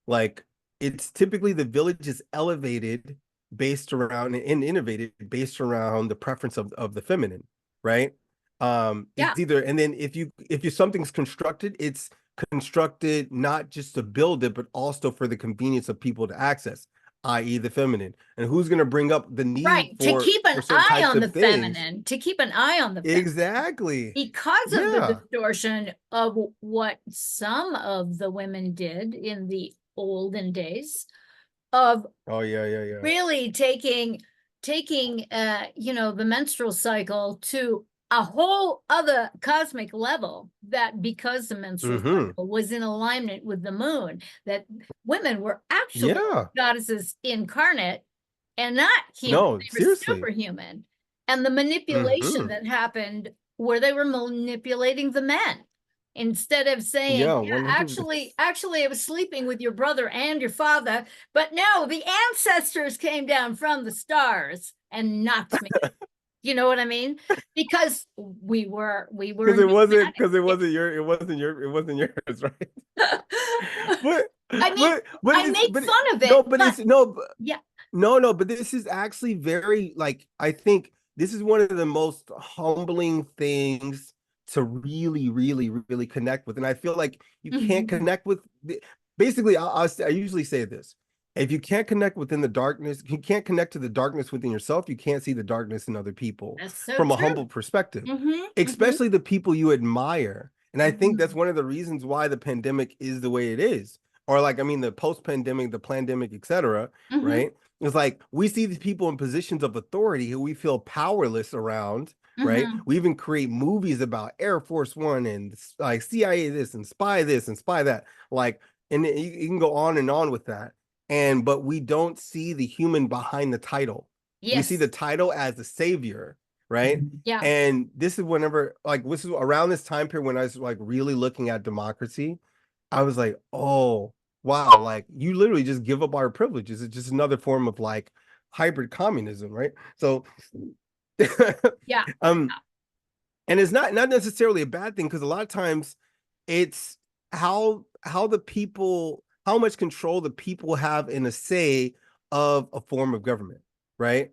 Like it's typically the village is elevated based around and innovated based around the preference of the feminine, right? Yeah. It's either and then if you something's constructed, it's constructed not just to build it, but also for the convenience of people to access, i.e., the feminine. And who's going to bring up the need Right. To keep for an certain eye types on of the things? feminine, to keep an eye on the feminine. Exactly. Because of the Yeah. distortion of what some of the women did in the olden days of Oh yeah, yeah, yeah. really taking the menstrual cycle to a whole other cosmic level, that because the menstrual Mm-hmm. cycle was in alignment with the moon, that women were actually Yeah. goddesses incarnate and not human. No, They were seriously. superhuman. And the manipulation Mm-hmm. that happened where they were manipulating the men instead of saying, Yeah, yeah, 100. actually I was sleeping with your brother and your father, but no, the ancestors came down from the stars and knocked me. You know what I mean? Because we were Because it wasn't yours, right? But I mean, I it's make fun of no, it, but but it's no, yeah. no, but this is actually very like I think this is one of the most humbling things to really, really, really connect with. And I feel like you can't Mhm. connect with basically I usually say this. If you can't connect within the darkness, you can't connect to the darkness within yourself, you can't see the darkness in other people That's so from a true. humble perspective, Hmm. especially the people you admire. And I think that's Hmm. one of the reasons why the pandemic is the way it is. Or like, I mean, the post-pandemic, the pandemic, etc. Hmm. Right? It's like we see these people in positions of authority who we feel powerless around, right? Hmm. We even create movies about Air Force One and like CIA this and spy that. Like, and you can go on and on with that. And but we don't see the human behind the title. We see Yes. the title as the savior, right? Yeah. And this is whenever like this is around this time period when I was like really looking at democracy. I was like, oh wow, like you literally just give up our privileges. It's just another form of like hybrid communism, right? So Yeah. um and it's not necessarily a bad thing because a lot of times it's how the people how much control the people have in a say of a form of government, right?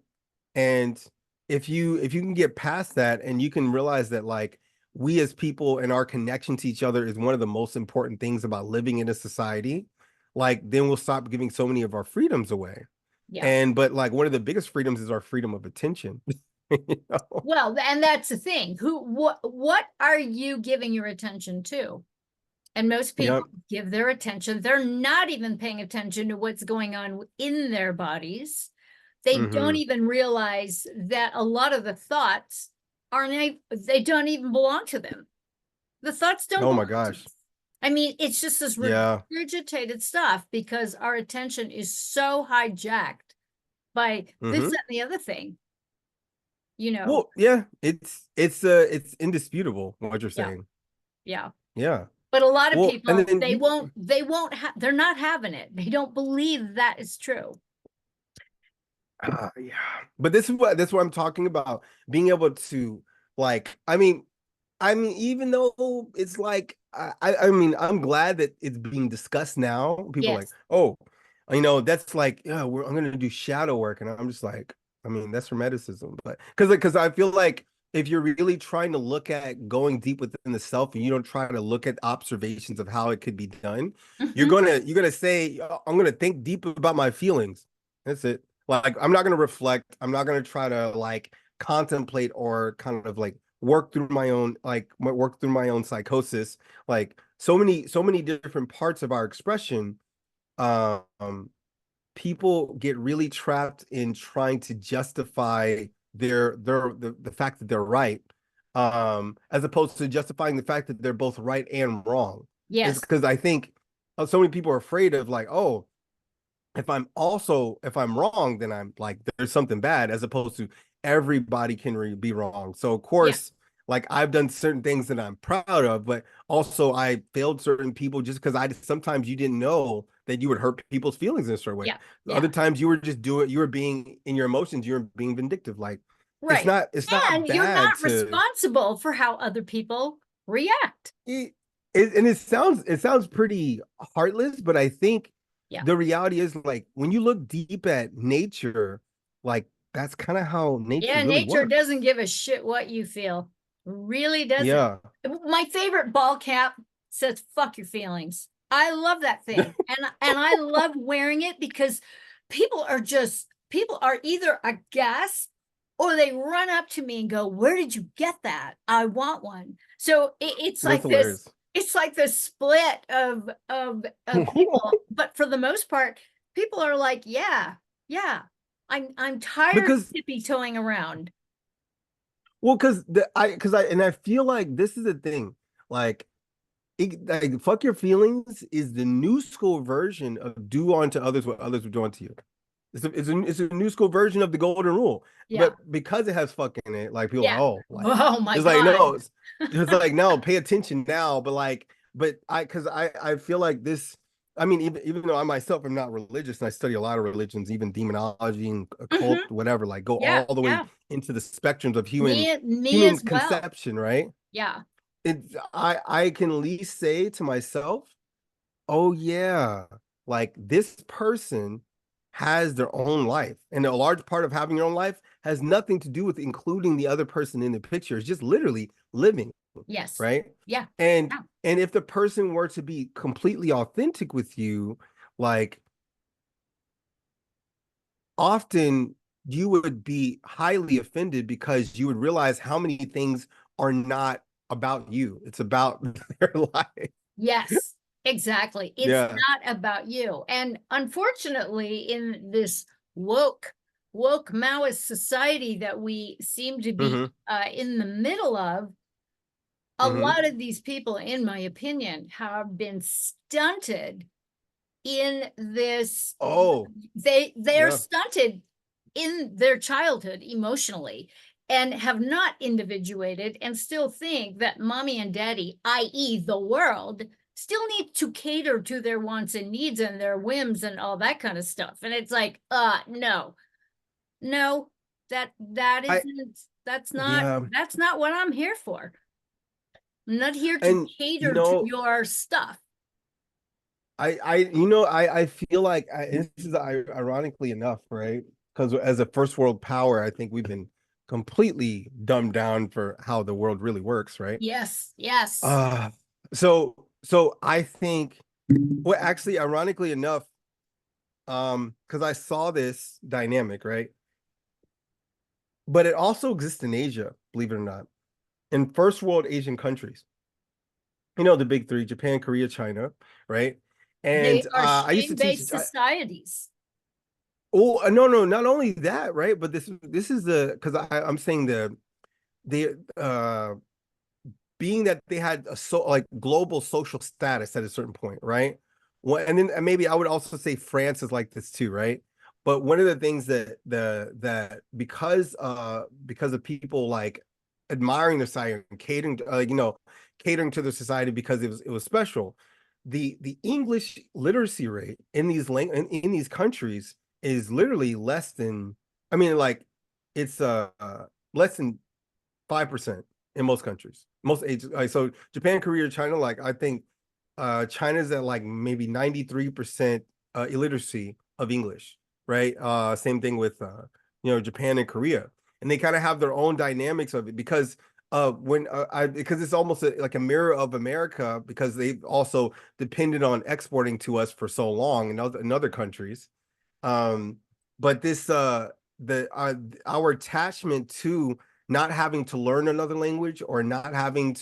And if you can get past that and you can realize that like we as people and our connection to each other is one of the most important things about living in a society, like then we'll stop giving so many of our freedoms away. Yeah. And but like one of the biggest freedoms is our freedom of attention. You know? Well, and that's the thing. What are you giving your attention to? And most Yep. people give their attention. They're not even paying attention to what's going on in their bodies. They don't Hmm. even realize that a lot of the thoughts they don't even belong to them. The thoughts don't Oh my belong to gosh. us. I mean, it's just this Yeah. regurgitated stuff because our attention is so hijacked by this, Hmm. that, and the other thing, you know. Well, yeah, it's indisputable what you're Yeah, saying. yeah. Yeah. But a lot of Well, and people, then they won't have, they're not having it. They don't believe that is true. yeah, but this is what I'm talking about. Being able to, like, I mean, even though it's like, I mean, I'm glad that it's being discussed now. People are like, Yes. oh, that's like, yeah, I'm gonna do shadow work, and I'm just like, I mean, that's hermeticism, but because I feel like if you're really trying to look at going deep within the self, and you don't try to look at observations of how it could be done, Hmm. you're gonna say, I'm gonna think deep about my feelings. That's it. Like, I'm not gonna reflect. I'm not gonna try to like contemplate or kind of like work through my own psychosis. Like, so many different parts of our expression. Um, People get really trapped in trying to justify the fact that they're right, as opposed to justifying the fact that they're both right and wrong. It's Yes. because I think so many people are afraid of, like, oh, if I'm wrong, then I'm like, there's something bad, as opposed to everybody can be wrong. So of Yeah. course, like, I've done certain things that I'm proud of, but also I failed certain people just because sometimes you didn't know that you would hurt people's feelings in a certain way. Yeah. Yeah. Other times you were being in your emotions, you were being vindictive. Like, Right. it's not And you're bad not to responsible for how other people react. it, and it sounds pretty heartless, but I think Yeah. the reality is, like, when you look deep at nature, like, that's kind of how nature Yeah, really nature works. doesn't give a shit what you feel. Really doesn't. Yeah. My favorite ball cap says fuck your feelings. I love that thing. And I love wearing it because people are either aghast or they run up to me and go, "Where did you get that? I want one." So it's That's like this hilarious. it's like the split of people, but for the most part, people are like, "Yeah, yeah, I'm tired of Because, tippy toeing around." well, and I feel like this is the thing. Like, like, fuck your feelings is the new school version of do unto others what others would do unto you. It's a new school version of the golden rule, Yeah. but because it has fuck in it, like, people are Yeah. like, oh, like, Oh my it's like, God. no, it's like, no, pay attention now. But like, because I feel like this. I mean, even though I myself am not religious, and I study a lot of religions, even demonology and occult, Hmm. whatever, like, go Yeah. all the way Yeah. into the spectrums of Me human as well. conception, right? Yeah. I can at least say to myself, oh yeah, like, this person has their own life, and a large part of having your own life has nothing to do with including the other person in the picture. It's just literally living, Yes. right? Yeah. and Yeah. and if the person were to be completely authentic with you, like, often you would be highly offended because you would realize how many things are not about you, it's about their life. Yes, exactly. It's Yeah. not about you. And unfortunately, in this woke Maoist society that we seem to be Hmm. in the middle of, a Hmm. lot of these people, in my opinion, have been stunted in this. Oh, They're yeah. stunted in their childhood emotionally and have not individuated and still think that mommy and daddy, i.e. the world, still need to cater to their wants and needs and their whims and all that kind of stuff. And it's like, no, no, that I isn't, Yeah. that's not what I'm here for. I'm not here to And you cater to know, your stuff. I feel like, this is ironically enough, right? Because as a first world power, I think we've been completely dumbed down for how the world really works, right? Yes, yes. Uh so I think, well, actually, ironically enough, because I saw this dynamic, right? But it also exists in Asia, believe it or not, in first world Asian countries. The big three: Japan, Korea, China, right? They And are I used to teach. shame-based societies. Oh, no, no, not only that, right? But this is because I'm saying the being that they had a like global social status at a certain point, right? Well, and then maybe I would also say France is like this too, right? But one of the things that because of people, like, admiring their science and catering, catering to the society because it was special. The English literacy rate in in these countries is literally less than, I mean, like it's less than 5% in most countries, most ages. Like, so Japan, Korea, China, like I think China's at like maybe 93% illiteracy of English, right? Same thing with Japan and Korea. And they kind of have their own dynamics of it because when I because it's almost like a mirror of America because they've also depended on exporting to us for so long in other countries. Um, but this the our attachment to not having to learn another language or not having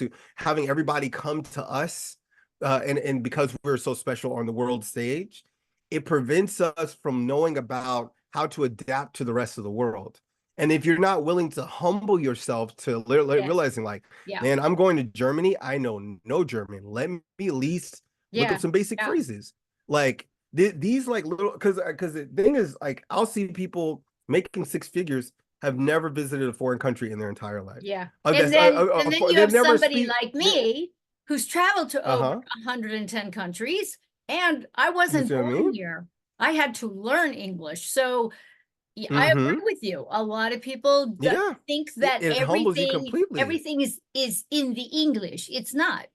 everybody come to us, and because we're so special on the world stage, it prevents us from knowing about how to adapt to the rest of the world. And if you're not willing to humble yourself to Yes. realizing like, Yeah. man, I'm going to Germany, I know no German. Let me at least look up Yeah. some basic Yeah. phrases. Like these like little because the thing is like I'll see people making six figures have never visited a foreign country in their entire life. Yeah. That's And then you they've have never somebody speak. like me who's traveled to over Uh-huh. 110 countries, and I You wasn't see what I born mean? here. I had to learn English. So yeah, I Mm-hmm. agree with you. A lot of people Yeah. think It, that it humbles you completely. everything is in the English. It's not.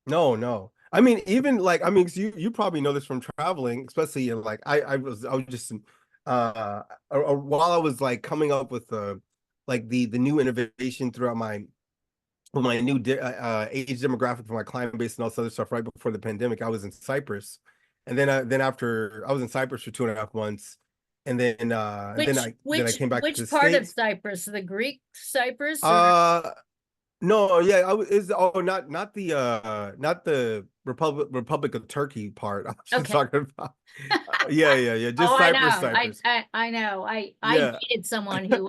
No, no. I mean, even like, I mean, 'cause you probably know this from traveling, especially in like I was just while I was like coming up with like the new innovation throughout my with my new age demographic for my client base and all this other stuff right before the pandemic. I was in Cyprus, and then after I was in Cyprus for 2.5 months, and then I came back to Which the part of States. Cyprus? The Greek Cyprus or Uh no, yeah, I was is oh not the Republic of Turkey part. I was just okay. talking about yeah, Oh, just I Cyprus, know. Cyprus. I know. I Yeah. dated someone who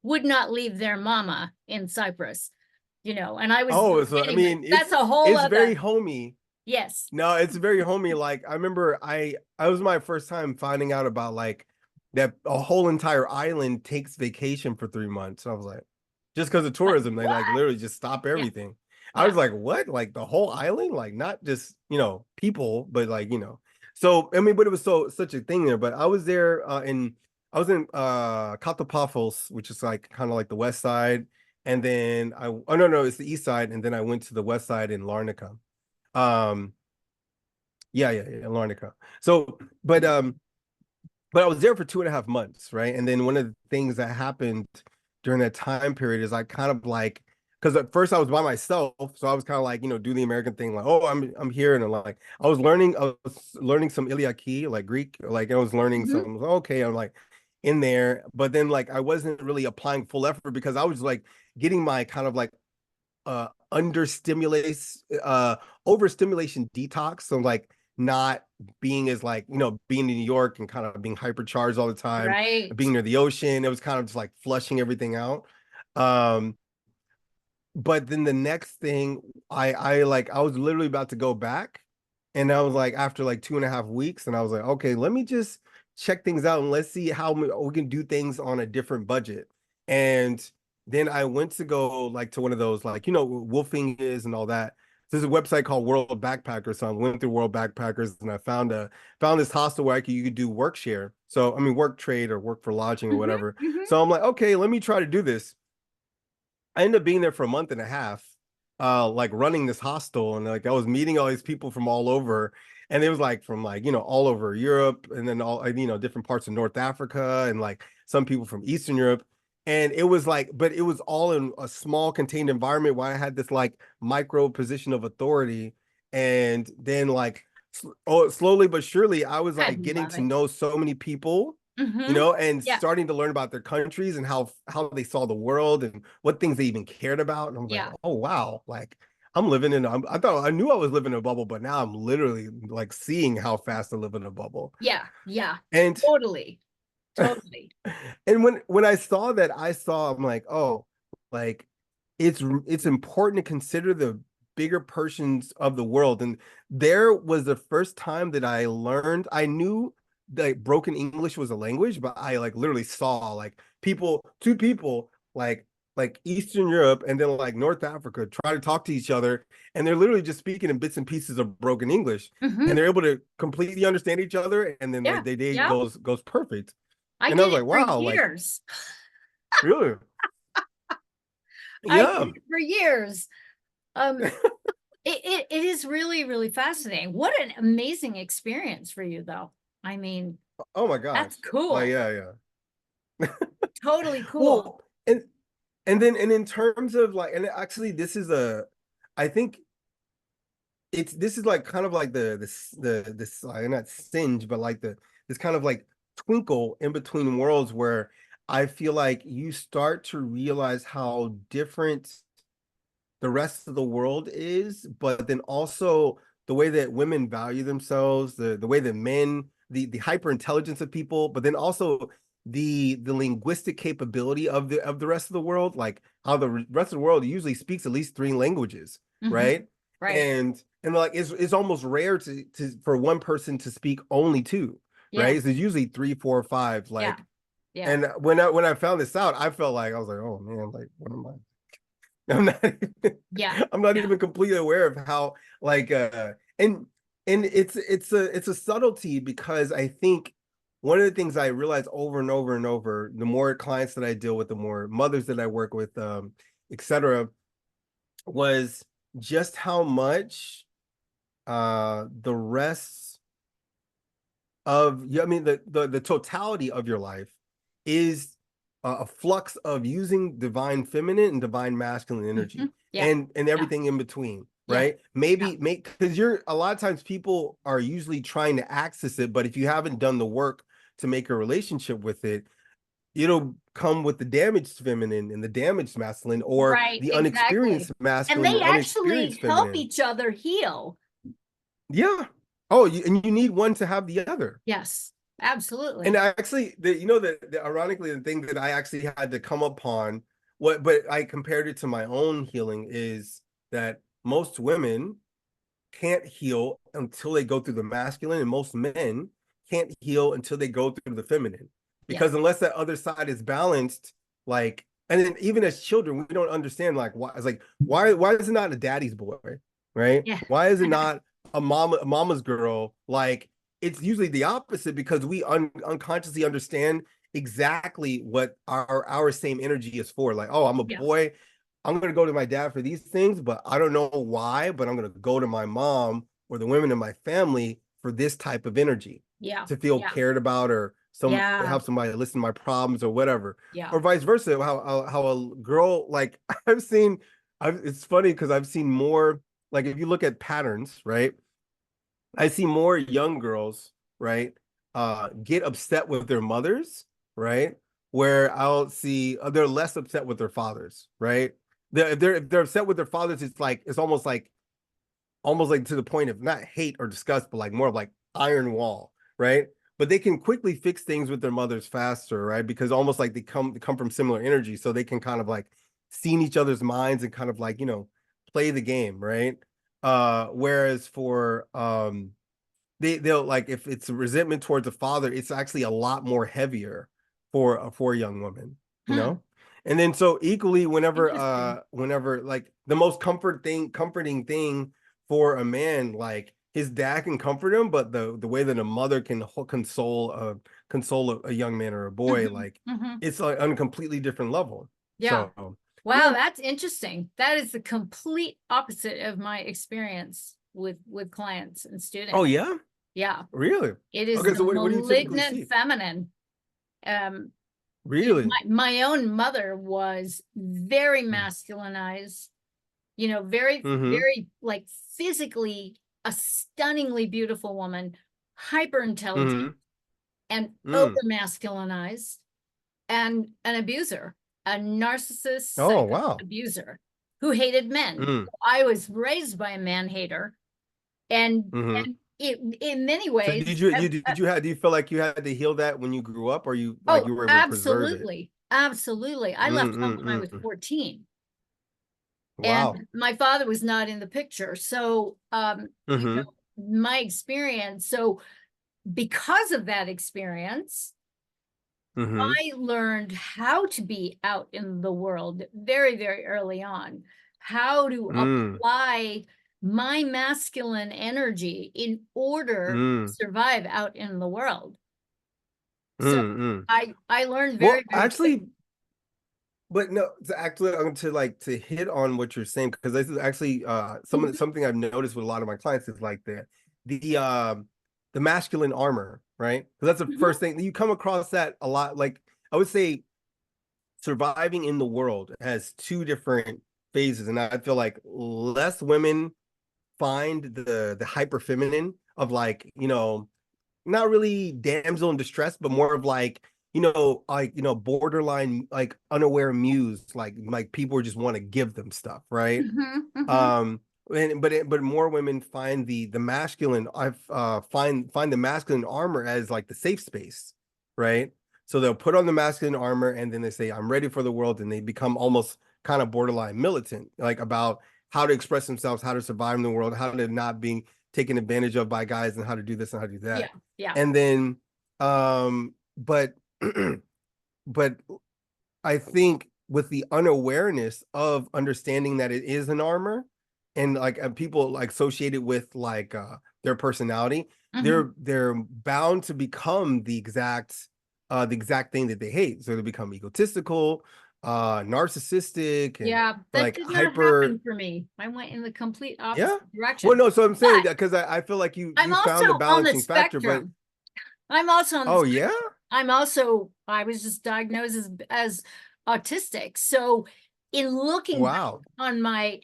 would not leave their mama in Cyprus, and I was Oh, so I anyway, mean, that's a whole it's very other homey. yes. No, it's very homey. Like I remember I was my first time finding out about like that a whole entire island takes vacation for 3 months. I was like, just because of Like tourism, they like what? literally just stop Yeah. everything. I Yeah. was like, what? Like the whole island? Like not just, people, but like, So I mean, but it was such a thing there. But I was there I was in Katapafos, which is like kind of like the west side. And then oh no, it's the east side, and then I went to the west side in Larnaca. Um, yeah, Larnaca. So, but I was there for 2.5 months, right? And then one of the things that happened during that time period is I kind of like because at first I was by myself, so I was kind of like do the American thing, like oh I'm here, and I'm like I was learning some Iliaki, like Greek, like I was learning Mhm. some okay, I'm like in there, but then like I wasn't really applying full effort because I was like getting my kind of like under stimulates overstimulation detox, so like not being as like being in New York and kind of being hypercharged all the time, Right. being near the ocean, it was kind of just like flushing everything out. um but then the next thing, I was literally about to go back, and I was like after like 2.5 weeks, and I was like, okay, let me just check things out and let's see how we can do things on a different budget. And then I went to go like to one of those like Wolfing is and all that. There's a website called World Backpackers. So I went through World Backpackers and I found this hostel where you could do work share. So I mean work trade or work for lodging or Mhm, whatever. mhm. So I'm like, okay, let me try to do this. I ended up being there for a month and a half, like running this hostel, and like I was meeting all these people from all over, and it was like from like all over Europe, and then all different parts of North Africa, and like some people from Eastern Europe, and it was like, but it was all in a small contained environment where I had this like micro position of authority, and then like slowly but surely, I was I like getting love to it. know so many people, Hmm. and Yeah. starting to learn about their countries and how they saw the world and what things they even cared about. And I'm like, Yeah. oh wow, like I'm living in. I thought I knew I was living in a bubble, but now I'm literally like seeing how fast I live in a bubble. Yeah. Yeah. And Totally. Totally. and when I saw that, I'm like, oh, like it's important to consider the bigger portions of the world. And there was the first time that I knew that broken English was a language, but I like literally saw like two people like like Eastern Europe and then like North Africa try to talk to each other, and they're literally just speaking in bits and pieces of broken English, and Hmm. they're able to completely understand each other, and then Yeah. like their day Yeah. goes perfect. I And I did was it like, for wow, like years. really, I did yeah. it for years. Um, it is really, really fascinating. What an amazing experience for you, though. I mean, Oh my gosh, that's like cool. yeah. Totally cool. Well, and in terms of like, and actually, this is a, I think this is like kind of like this not singe, but like this kind of like twinkle in between worlds where I feel like you start to realize how different the rest of the world is, but then also the way that women value themselves, the way that men, the hyper intelligence of people, but then also the linguistic capability of the rest of the world, like how the rest of the world usually speaks at least three languages, Hmm. right? Right. And like it's almost rare to for one person to speak only two, Yeah. right? So it's usually three, four, five, Yeah. like. Yeah. And when I found this out, I felt like I was like, oh man, like what am I? I'm not even, Yeah. I'm not Yeah. even completely aware of how like and it's a subtlety because I think one of the things I realize over and over and over, the more clients that I deal with, the more mothers that I work with, etc., was just how much the rest of yeah, I mean the totality of your life is a flux of using divine feminine and divine masculine Hmm. energy Yeah. and Yeah. everything in between, Yeah. right? Yeah. Maybe make because you're a lot of times people are usually trying to access it, but if you haven't done the work to make a relationship with it, it'll come with the damaged feminine and the damaged masculine, or Right. the Exactly. unexperienced And masculine they and actually unexperienced help feminine. each other heal. Yeah. Oh, and you need one to have the other. Yes. And Absolutely. actually, the ironically, the thing that I actually had to come upon, but I compared it to my own healing is that most women can't heal until they go through the masculine, and most men can't heal until they go through the feminine. Yeah. Because unless that other side is balanced, like, and then even as children, we don't understand like why. It's like why is it not a daddy's boy, right? Yeah. Why is it not a mama's girl? Like it's usually the opposite because we unconsciously understand exactly what our same energy is for. Like, oh, I'm a Yeah. boy. I'm gonna go to my dad for these things, but I don't know why. But I'm gonna go to my mom or the women in my family for this type of energy Yeah. to feel Yeah. cared about or some Yeah. have somebody listen to my problems or whatever, Yeah. or vice versa. How a girl like I've seen, it's funny because I've seen more like if you look at patterns, right? I see more young girls, right, get upset with their mothers, right? Where I'll see they're less upset with their fathers, right? If they're upset with their fathers, it's like it's almost like to the point of not hate or disgust, but like more of like iron wall, right? But they can quickly fix things with their mothers faster, right? Because almost like they come from similar energy, so they can kind of like see in each other's minds and kind of like play the game, right? Whereas for they'll like if it's a resentment towards a father, it's actually a lot more heavier for a young woman, you Hmm. know. And then so equally, Interesting. whenever like the most comforting thing for a man, like his dad can comfort him, but the way that a mother can console a young man or a boy, Hmm. like Hmm. it's like on a completely different level. Yeah. So Wow, yeah. that's interesting. That is the complete opposite of my experience with clients and Oh students. yeah, Yeah. really? It is Okay, the so what do you typically malignant see? feminine. Um, Really? my own mother was very Mm. masculinized, very, Mm-hmm. very like physically a stunningly beautiful woman, hyper intelligent Mm-hmm. and over Mm. masculinized, and an abuser, a narcissist Oh, psycho wow. abuser who hated men. Mm, I was raised by a man hater, and mhm. and it, in many So ways, do you feel like you had to heal that when you grew up, or you like oh, you were able to preserve it? absolutely, absolutely. I Mm, left home mm, when I was mm. 14. And Wow. my father was not in the picture. So, Mm-hmm. my experience. So, because of that experience, Mm-hmm. I learned how to be out in the world very, very early on, how to Mm. apply my masculine energy in order to Mm. survive out in the world. So Mm. Mm. I learned very, Well, very quick. actually, but no, to actually, I'm to like to hit on what you're saying, because this is actually Mhm, something I've noticed with a lot of my clients is like the masculine armor, right? Because that's the mhm, first thing you come across that a lot. Like I would say, surviving in the world has two different phases, and I feel like less women find the hyper feminine of, like, not really damsel in distress, but more of like, borderline, like unaware muse, like people just want to give them stuff, right? mhm, mhm. um but more women find the masculine, I've find the masculine armor as like the safe space, right? So they'll put on the masculine armor and then they say, I'm ready for the world, and they become almost kind of borderline militant, like about how to express themselves, how to survive in the world, how to not being taken advantage of by guys, and how to do this and how to do Yeah, that. yeah. And then but but I think with the unawareness of understanding that it is an armor, and like people like associated with like their personality, Mhm. they're bound to become the exact thing that they hate. So they become egotistical, narcissistic, and Yeah, that like did not hyper. happen for me. I went in the complete Yeah. opposite Well, direction. no, so I'm saying But that because I feel like you I'm you also found the on the balancing factor, but spectrum. I'm also on the oh spectrum. yeah. I was just diagnosed as autistic. So in looking back Wow. on my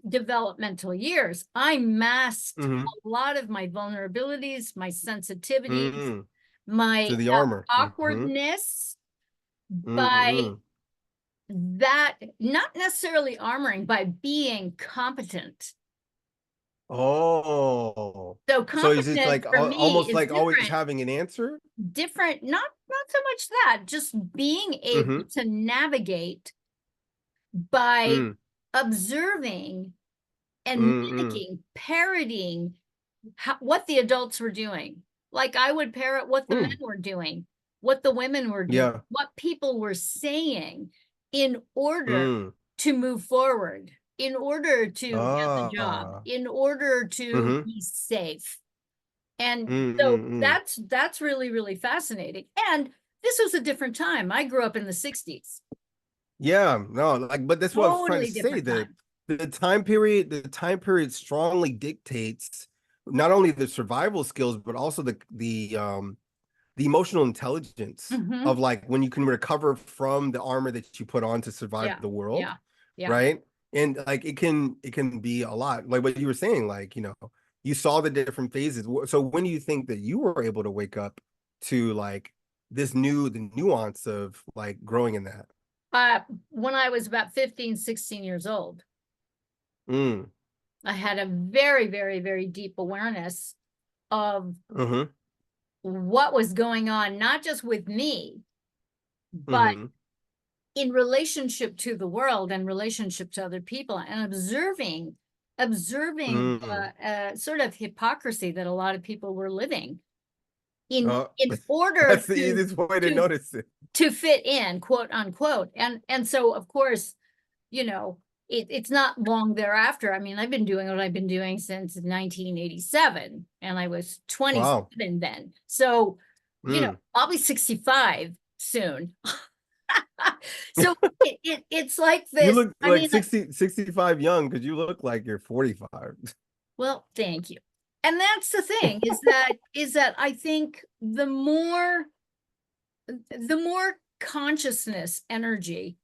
developmental years, I masked Mm-hmm. a lot of my vulnerabilities, my sensitivities, Mm-hmm. my To the armor. Mm-hmm. awkwardness by Mm-mm. that, not necessarily armoring, by being competent. Oh, So so is it competence like for me almost is like always different, having an answer? not so much that, just being able Mm-hmm. to navigate by Mm, observing and mm, mimicking, parodying what the adults were doing. Like I would parrot what the men mm. were doing, what the women were doing, Yeah. what people were saying in order Mm. to move forward, in order to get the job, Ah. in order to Mm-hmm. be safe. And Mm, so mm, mm. that's really, really fascinating. And this was a different time. I grew up in the 60s. Yeah, no, like, but that's what I was trying to Totally say. different The time. the time period strongly dictates not only the survival skills, but also the emotional intelligence Hmm. of like when you can recover from the armor that you put on to survive Yeah, the world, yeah, yeah. right? And like it can be a lot, like what you were saying, like, you saw the different phases. So when do you think that you were able to wake up to like the nuance of like growing in that? Uh, when I was about 15, 16 years old, Mm. I had a very, very, very deep awareness of Mm-hmm. what was going on, not just with me, but Mm-hmm. in relationship to the world and relationship to other people, and observing Mm. sort of hypocrisy that a lot of people were living Oh, in order that's the easiest way to to notice it. to fit in, quote unquote. And so of course, you know, it's not long thereafter. I mean, I've been doing what I've been doing since 1987, and I was Wow. 27 then. So, Mm. I'll be 65 soon. So it's like You this. look I like mean, 65 young, because you look like you're 45. well, thank you. And that's the thing, is that I think the more consciousness energy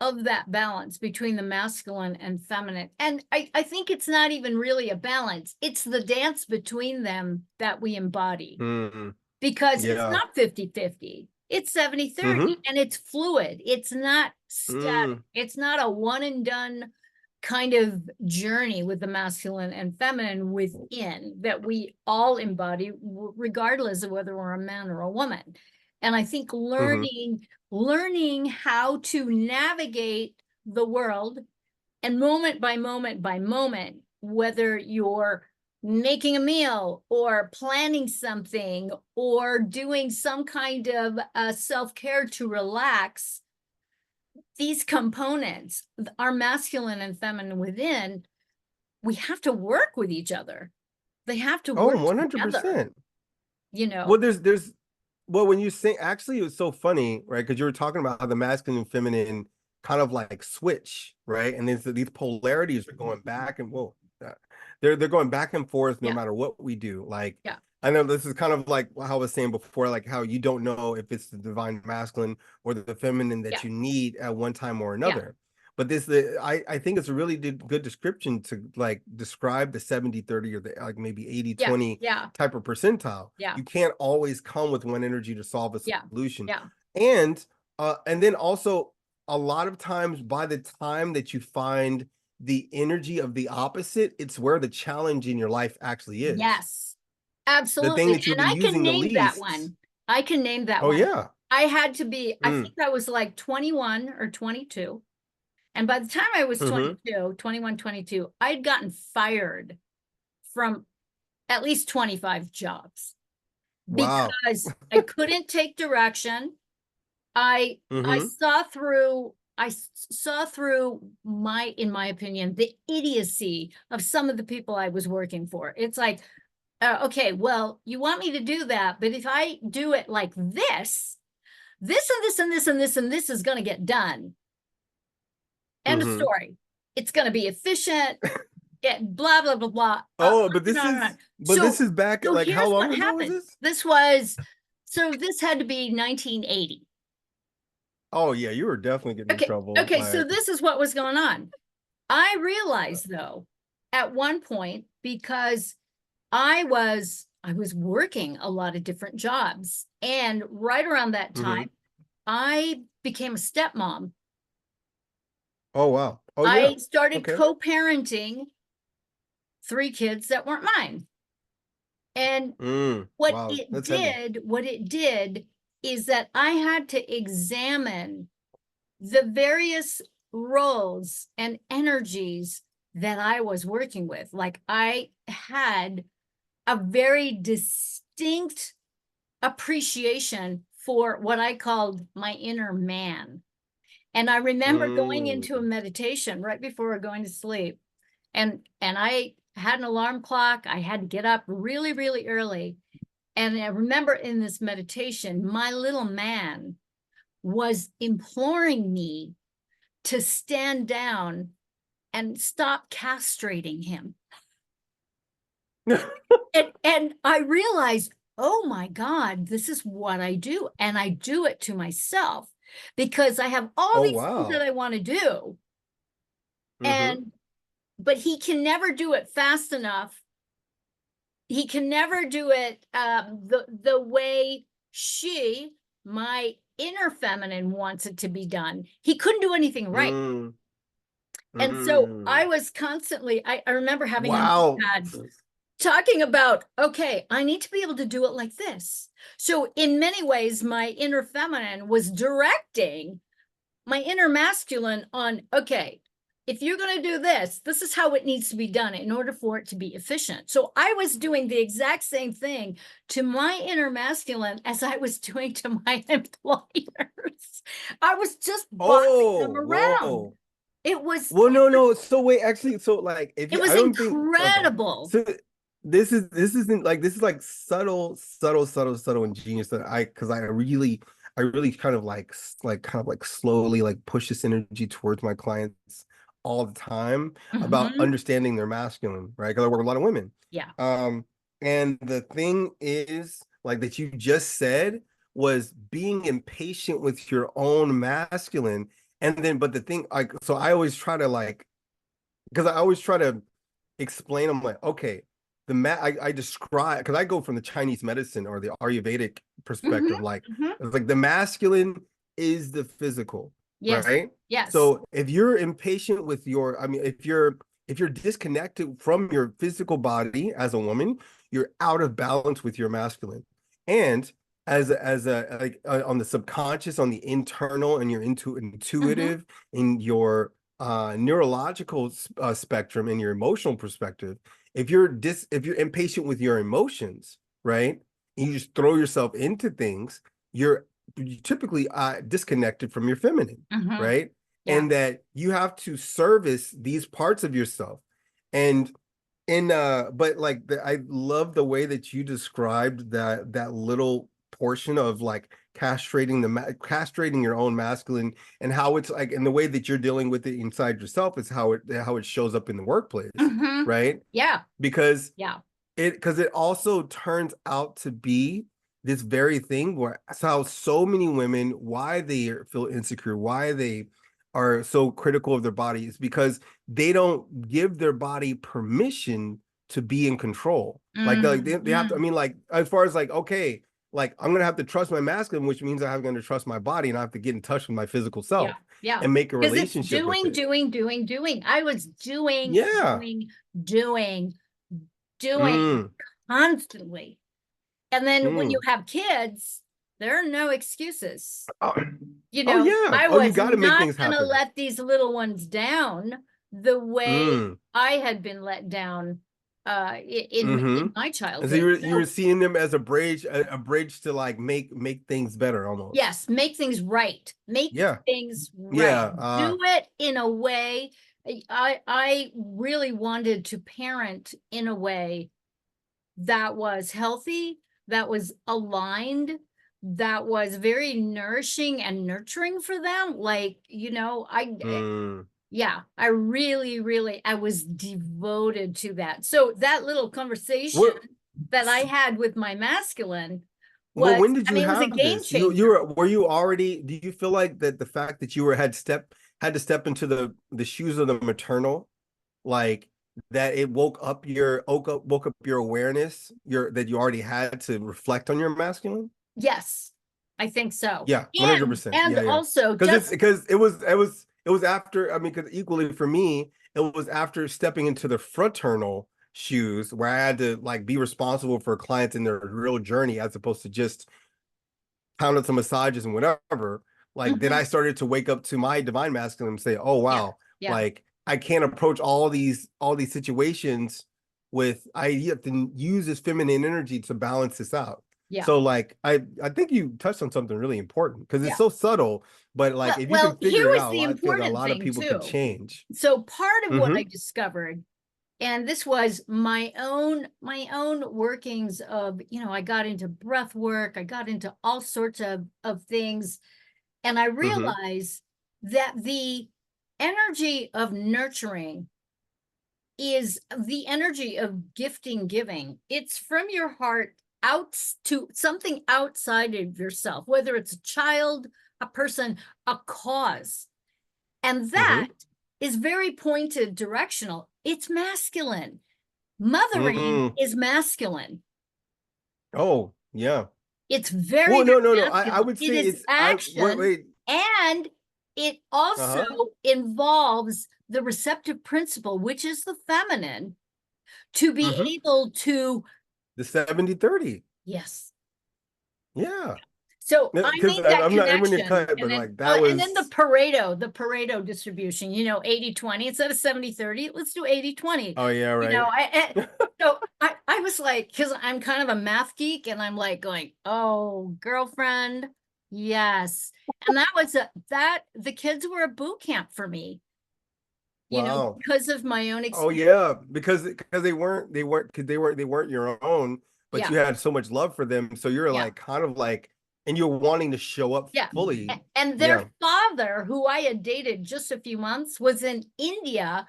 of that balance between the masculine and feminine. And I think it's not even really a balance. It's the dance between them that we embody, Mm. because it's Yeah. not 50-50. It's 70-30, Mm-hmm. and it's fluid. It's not static. Mm. It's not a one and done kind of journey with the masculine and feminine within that we all embody, regardless of whether we're a man or a woman. And I think Mm-hmm. learning how to navigate the world, and moment by moment by moment, whether you're making a meal or planning something or doing some kind of self-care to relax, these components, our masculine and feminine within, we have to work with each other. They have to Oh, work together, 100%. you know. Well, well, when you say, actually, it was so funny, right? Because you were talking about how the masculine and feminine kind of like switch, right? And these polarities are going back and whoa, uh, they're going back and forth no Yeah. matter what we do. Like, Yeah. I know this is kind of like how I was saying before, like how you don't know if it's the divine masculine or the feminine that Yeah. you need at one time or Yeah. another. But I think it's a really good description to like describe the 70-30 or the like maybe 80 Yeah. 20 Yeah. type of percentile. Yeah. You can't always come with one energy to solve a Yeah. solution. Yeah. And then also a lot of times by the time that you find the energy of the opposite, it's where the challenge in your life actually is. Yes. The thing Absolutely. that you'll And be I can using the name that least. one. I can name that Oh one. yeah. I had to be, I Mm. think I was like 21 or 22. And by the time I was Mm-hmm. 22, 21, 22, I'd gotten fired from at least 25 jobs Wow. because I couldn't take direction. I Mm-hmm. saw through in my opinion, the idiocy of some of the people I was working for. It's like, okay, well, you want me to do that, but if I do it like this and this and this and this and this is going to get done. End of Mm-hmm. story. It's going to be efficient. Blah blah blah blah. Oh, On and on and on. but this So, is back at so like how here's what long ago was happened. this? This had to be 1980. Oh yeah, you were definitely getting in Okay, trouble. okay. So Like, this is what was going on. I realized though, at one point, because I was working a lot of different jobs, and right around that mm-hmm. time, I became a stepmom. Oh wow. Oh yeah. I started Okay. co-parenting 3 kids that weren't mine. And Wow, that's heavy. what it did is that I had to examine the various roles and energies that I was working with. Like I had a very distinct appreciation for what I called my inner man. And I remember going into a Mm. meditation right before going to sleep. And I had an alarm clock. I had to get up really, really early. And I remember in this meditation, my little man was imploring me to stand down and stop castrating him. And I realized, oh my God, this is what I do. And I do it to myself because I have all Oh these things that wow. I want to do. Mm-hmm. And but he can never do it fast enough. He can never do it the way my inner feminine, wants it to be done. He couldn't do anything right. Mm. And so Mm. I was constantly, I remember having a Wow. notepad talking about, okay, I need to be able to do it like this. So in many ways, my inner feminine was directing my inner masculine on, okay, if you're going to do this, this is how it needs to be done in order for it to be efficient. So I was doing the exact same thing to my inner masculine as I was doing to my employers. I was just bossing them Oh, around. whoa. It was Well, no. So wait, actually, so like if it you was I don't think okay. incredible. So this is like subtle ingenious that I because I really kind of like slowly like push this energy towards my clients all the time about Mhm. understanding their masculine, right? Because I work with a lot of women. Yeah. And the thing is like that you just said was being impatient with your own masculine. And then, but the thing, like, so I always try to like, because I always try to explain, I'm like, okay, I describe, because I go from the Chinese medicine or the Ayurvedic Mhm. perspective, like, Mhm. it's like the masculine is the physical, Yes. right? Yes. So if you're impatient with your, I mean, if you're disconnected from your physical body as a woman, you're out of balance with your masculine. And as a like on the subconscious, on the internal, and your Mhm. intuitive, in your neurological spectrum, in your emotional perspective, if you're impatient with your emotions, right, and you just throw yourself into things, you're typically disconnected from your feminine, Mhm. right? Yeah. And that you have to service these parts of yourself. And but like I love the way that you described that little portion of like castrating your own masculine, and how it's like, and the way that you're dealing with it inside yourself is how it shows up in the workplace, Mhm. right? Yeah. Because Yeah. it also turns out to be this very thing where how so many women, why they feel insecure, why they are so critical of their body, is because they don't give their body permission to be in control. Like they have to, I Mhm. mean, like as far as like, okay, like I'm gonna have to trust my masculine, which means I'm gonna trust my body, and I have to get in touch with my physical Yeah. self Yeah. and make a Because it's relationship with doing, it. doing, doing, doing. I was doing, Yeah. doing, doing, doing Mm, constantly. And then when you mm. have kids, there are no excuses. Oh, You oh know, yeah. I Oh, you was got to make not things going to happen. let these little ones down the way Mm. I had been let down in Mm-hmm. my And so childhood. you were So seeing them as a bridge to like make things better almost. yes, make things right. Make Yeah. things right. Yeah. Do it in a way. I really wanted to parent in a way that was healthy, that was aligned, that was very nourishing and nurturing for them. Like, Mm. yeah, I really, really, I was devoted to that. So that little conversation What that I had with my masculine well, was, when did I you mean, it was a have game this? You changer. were you already, do you feel like that the fact that you were had to step into the shoes of the maternal, like that it woke up your awareness, that you already had to reflect on your masculine? Yes, I think so. Yeah, And 100%. and Yeah, yeah. also Because just it was after, I mean, because equally for me, it was after stepping into the fraternal shoes where I had to like be responsible for clients in their real journey as opposed to just pounding some massages and whatever. Like then mhm, I started to wake up to my divine masculine and say, "Oh yeah, wow, yeah, like I can't approach all these situations with, I have to use this feminine energy to balance this out." yeah, So like I think you touched on something really important because it's yeah. so subtle, but like Well, if you can well, here figure it was out, the I feel that a important lot of thing people could too. change. So part of what I Mm-hmm. discovered, and this was my own workings of, I got into breath work, I got into all sorts of things, and I Mm-hmm. realized that the energy of nurturing is the energy of gifting giving. It's from your heart out to something outside of yourself, whether it's a child, a person, a cause. And Mm-hmm. that is very pointed, directional. It's masculine. Mothering Mm-hmm. is masculine. Oh, yeah. It's very, Well, no, no, very no. I masculine. would It say is it's I wait, action, wait. and it also Uh-huh. involves the receptive principle, which is the feminine, to Mm-hmm. be able to, The 70/30. yes. Yeah. So I Because made that I'm not even gonna connection, cut, and but then like that and then was, The Pareto distribution, 80-20 instead of 70-30. Let's do 80-20. oh yeah, right. I was like, because I'm kind of a math geek, and I'm like going, oh, girlfriend, yes. And the kids were a boot camp for me, Wow. because of my own Oh experience. yeah, because they weren't your own, but Yeah, you had so much love for them, so you're yeah, like kind of like, and you're wanting to show up yeah. fully. And their Yeah. father, who I had dated just a few months, was in India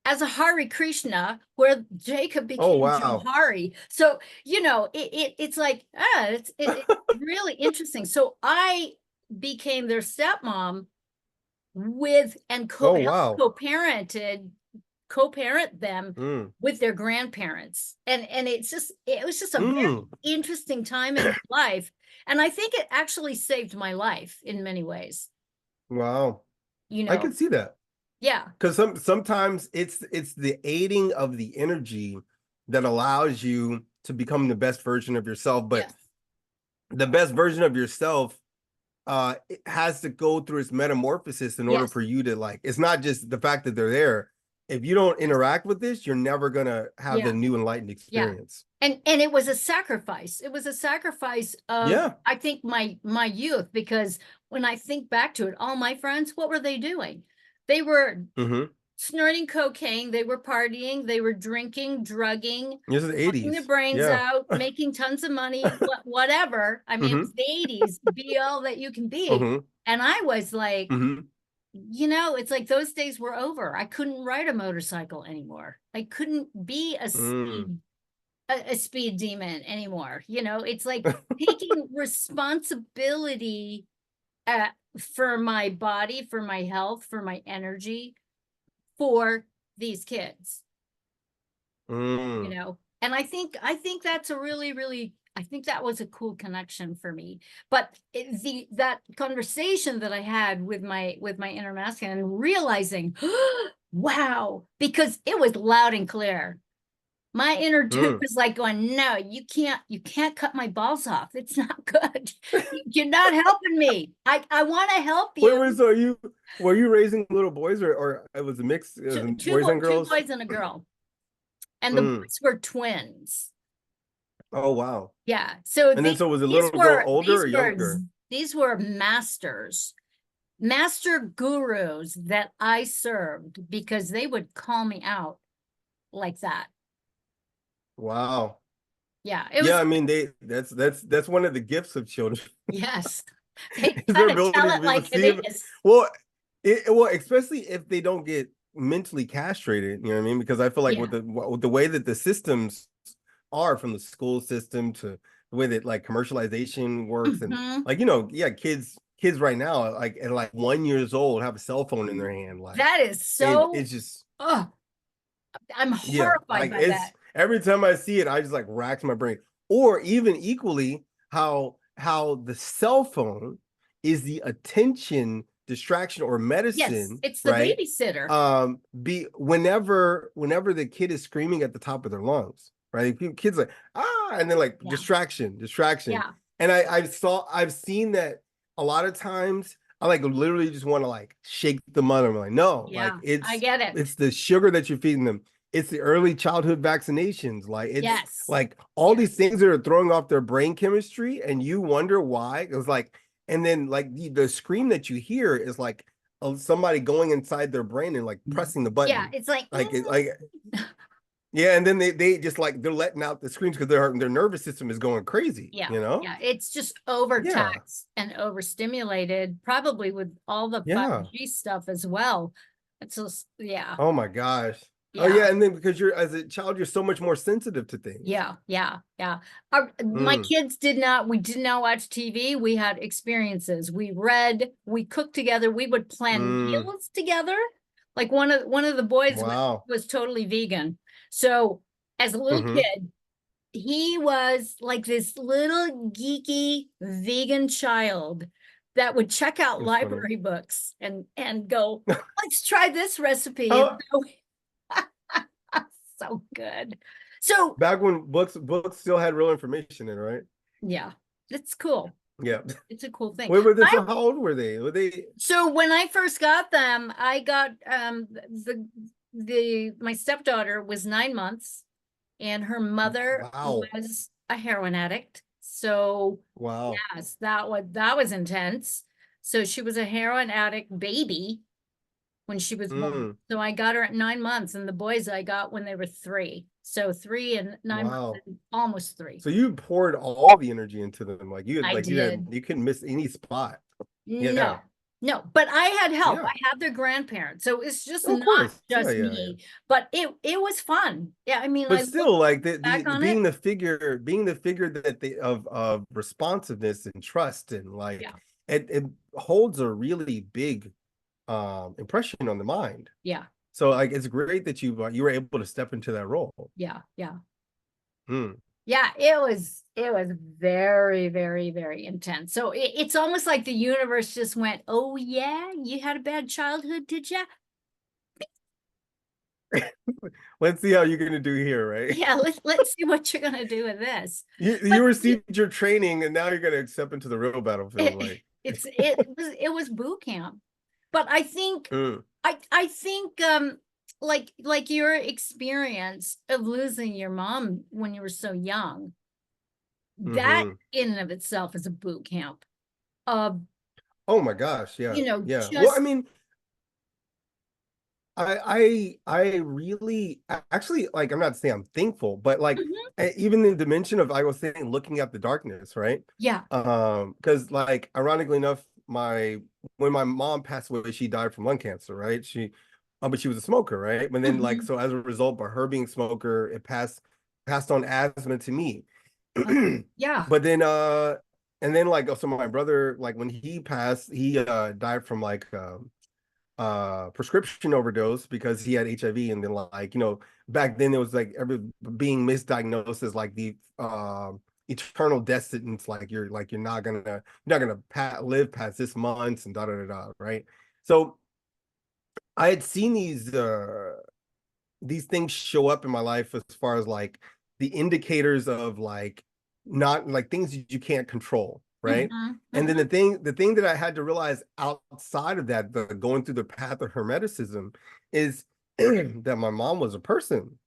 as a Hare Krishna, where Jacob Oh became wow. Johari. So, it's like, it's really interesting. So I became their stepmom with, and Oh helped wow. co-parent them Mm. with their grandparents. And it was just a very Mm. interesting time in my life. And I think it actually saved my life in many ways, Wow. you I know. can see that. Yeah. Because sometimes it's the aiding of the energy that allows you to become the best version of yourself. But Yes. the best version of yourself, it has to go through its metamorphosis in order Yes. for you to like, it's not just the fact that they're there, if you don't interact with this, you're never gonna have the Yeah. new enlightened Yeah. experience. And it was a sacrifice. It was a sacrifice of, Yeah. I think, my youth, because when I think back to it, all my friends, what were they doing? They were Mm-hmm. snorting cocaine, they were partying, they were drinking, drugging, This is the fucking their 80s. brains Yeah. out, making tons of money, whatever. I mean, it Mm-hmm. was the 80s, be all that you can be. Mm-hmm. And I was like, Mm-hmm. it's like those days were over. I couldn't ride a motorcycle anymore. I couldn't be Mm. a speed demon anymore. It's like taking responsibility for my body, for my health, for my energy, for these kids. Mm. And I think that's a really, really, I think that was a cool connection for me. But that conversation that I had with my inner masculine, and realizing, wow, because it was loud and clear. My inner dude Mm. was like going, no, you can't cut my balls off. It's not good. You're not helping me. I want to help Wait, you. so were you raising little boys, or it was a mix? It was boys and Two girls? boys and a girl. And the Mm. boys were twins. Oh wow. Yeah. So And then so was the these little girl were older these or were younger? these were master gurus that I served, because they would call me out like that. Wow. Yeah, it Yeah, was. I mean that's one of the gifts of children. Yes, they Is their kind of tell ability to it be able to like see it it. is. Well, especially if they don't get mentally castrated, you know what I mean? Because I feel like Yeah. with the way that the systems are, from the school system to the way that like commercialization works, and Mhm. like yeah, kids right now, like at like 1 years old, have a cell phone in their hand, like, That is and so. it's just, Oh, I'm yeah, horrified like by it's that. every time I see it, I just like racks my brain. Or even equally, how the cell phone is the attention distraction or Yes, medicine, it's the right? babysitter. Be whenever the kid is screaming at the top of their lungs, right? Kids like and then like Yeah. distraction. Yeah. And I've seen that a lot of times. I like literally just want to like shake the mother. I'm like, no, like Yeah. I get it. it's the sugar that you're feeding them. It's the early childhood vaccinations. Like it's Yes. like all these things that are throwing off their brain chemistry, and you wonder why. It was like, and then like the scream that you hear is like somebody going inside their brain and like pressing the Yeah. button. It's like, Like it like yeah, and then they just like they're letting out the screams because their nervous system is going crazy, yeah. you know? Yeah. It's just Yeah, overtaxed and overstimulated, probably with all the yeah. 5G stuff as well. It's just, yeah. Oh my gosh. Oh Yeah. yeah, and then because you're as a child, you're so much more sensitive to things. Yeah, yeah, yeah. My Mm, kids we did not watch TV. We had experiences. We read, we cooked together. We would plan mm, meals together. Like one of the boys wow. was totally vegan. So as a little Mm-hmm. kid, he was like this little geeky vegan child that would check out It's funny. library books and go, let's try this recipe. And Oh, so, so good. So back when books still had real information in, right? yeah, it's cool. Yeah. It's a cool thing. Wait, but so how old were they? Were they So when I first got them, I got my stepdaughter was 9 months, and her mother wow. was a heroin addict. So Wow. yes, that was intense. So she was a heroin addict baby when she was born. Mm, So I got her at 9 months, and the boys I got when they were 3. So 3 and 9 months, wow. and almost 3. So you poured all the energy into them. Like I did. you couldn't miss any spot. No, Yeah. no, but I had help. Yeah. I had their grandparents. So it's just Of not course. Yeah, just yeah, yeah. me, but it was fun. Yeah, I mean, But I look still, like back the on it. being the figure that they of responsiveness and trust, and like Yeah, it holds a really big impression on the mind. yeah, So like it's great that you were able to step into that role. yeah, yeah. Hmm. Yeah, it was very, very, very intense. So it's almost like the universe just went, "Oh yeah, you had a bad childhood, did you? Let's see how you're gonna do here, right? Yeah, let's see what you're gonna do with this." You But received your training, and now you're gonna step into the real battlefield. Like, it was boot camp. But I think mm, I think like your experience of losing your mom when you were so young, that Hmm. in and of itself is a boot camp of, Oh my gosh, yeah, you know, yeah. Well, I just mean, I really actually, like, I'm not saying I'm thankful, but like Mhm. even in the dimension of, I was saying, looking at the darkness, right? Yeah. Because, like, ironically enough, my when my mom passed away, she died from lung cancer, right? But she was a smoker, right? But then, like, Mhm. so as a result, by her being a smoker, it passed on asthma to me. Uh, yeah. But then and then, like, so my brother, like, when he passed, he died from like prescription overdose because he had HIV. And then, like, back then it was like every being misdiagnosed as like the eternal death sentence, like you're not gonna live past this month and da da da da, right? So I had seen these things show up in my life, as far as like the indicators of, like, not like things you can't control, right? Mhm. And then the Mhm. thing that I had to realize outside of that, going through the path of hermeticism, is that my mom was a person.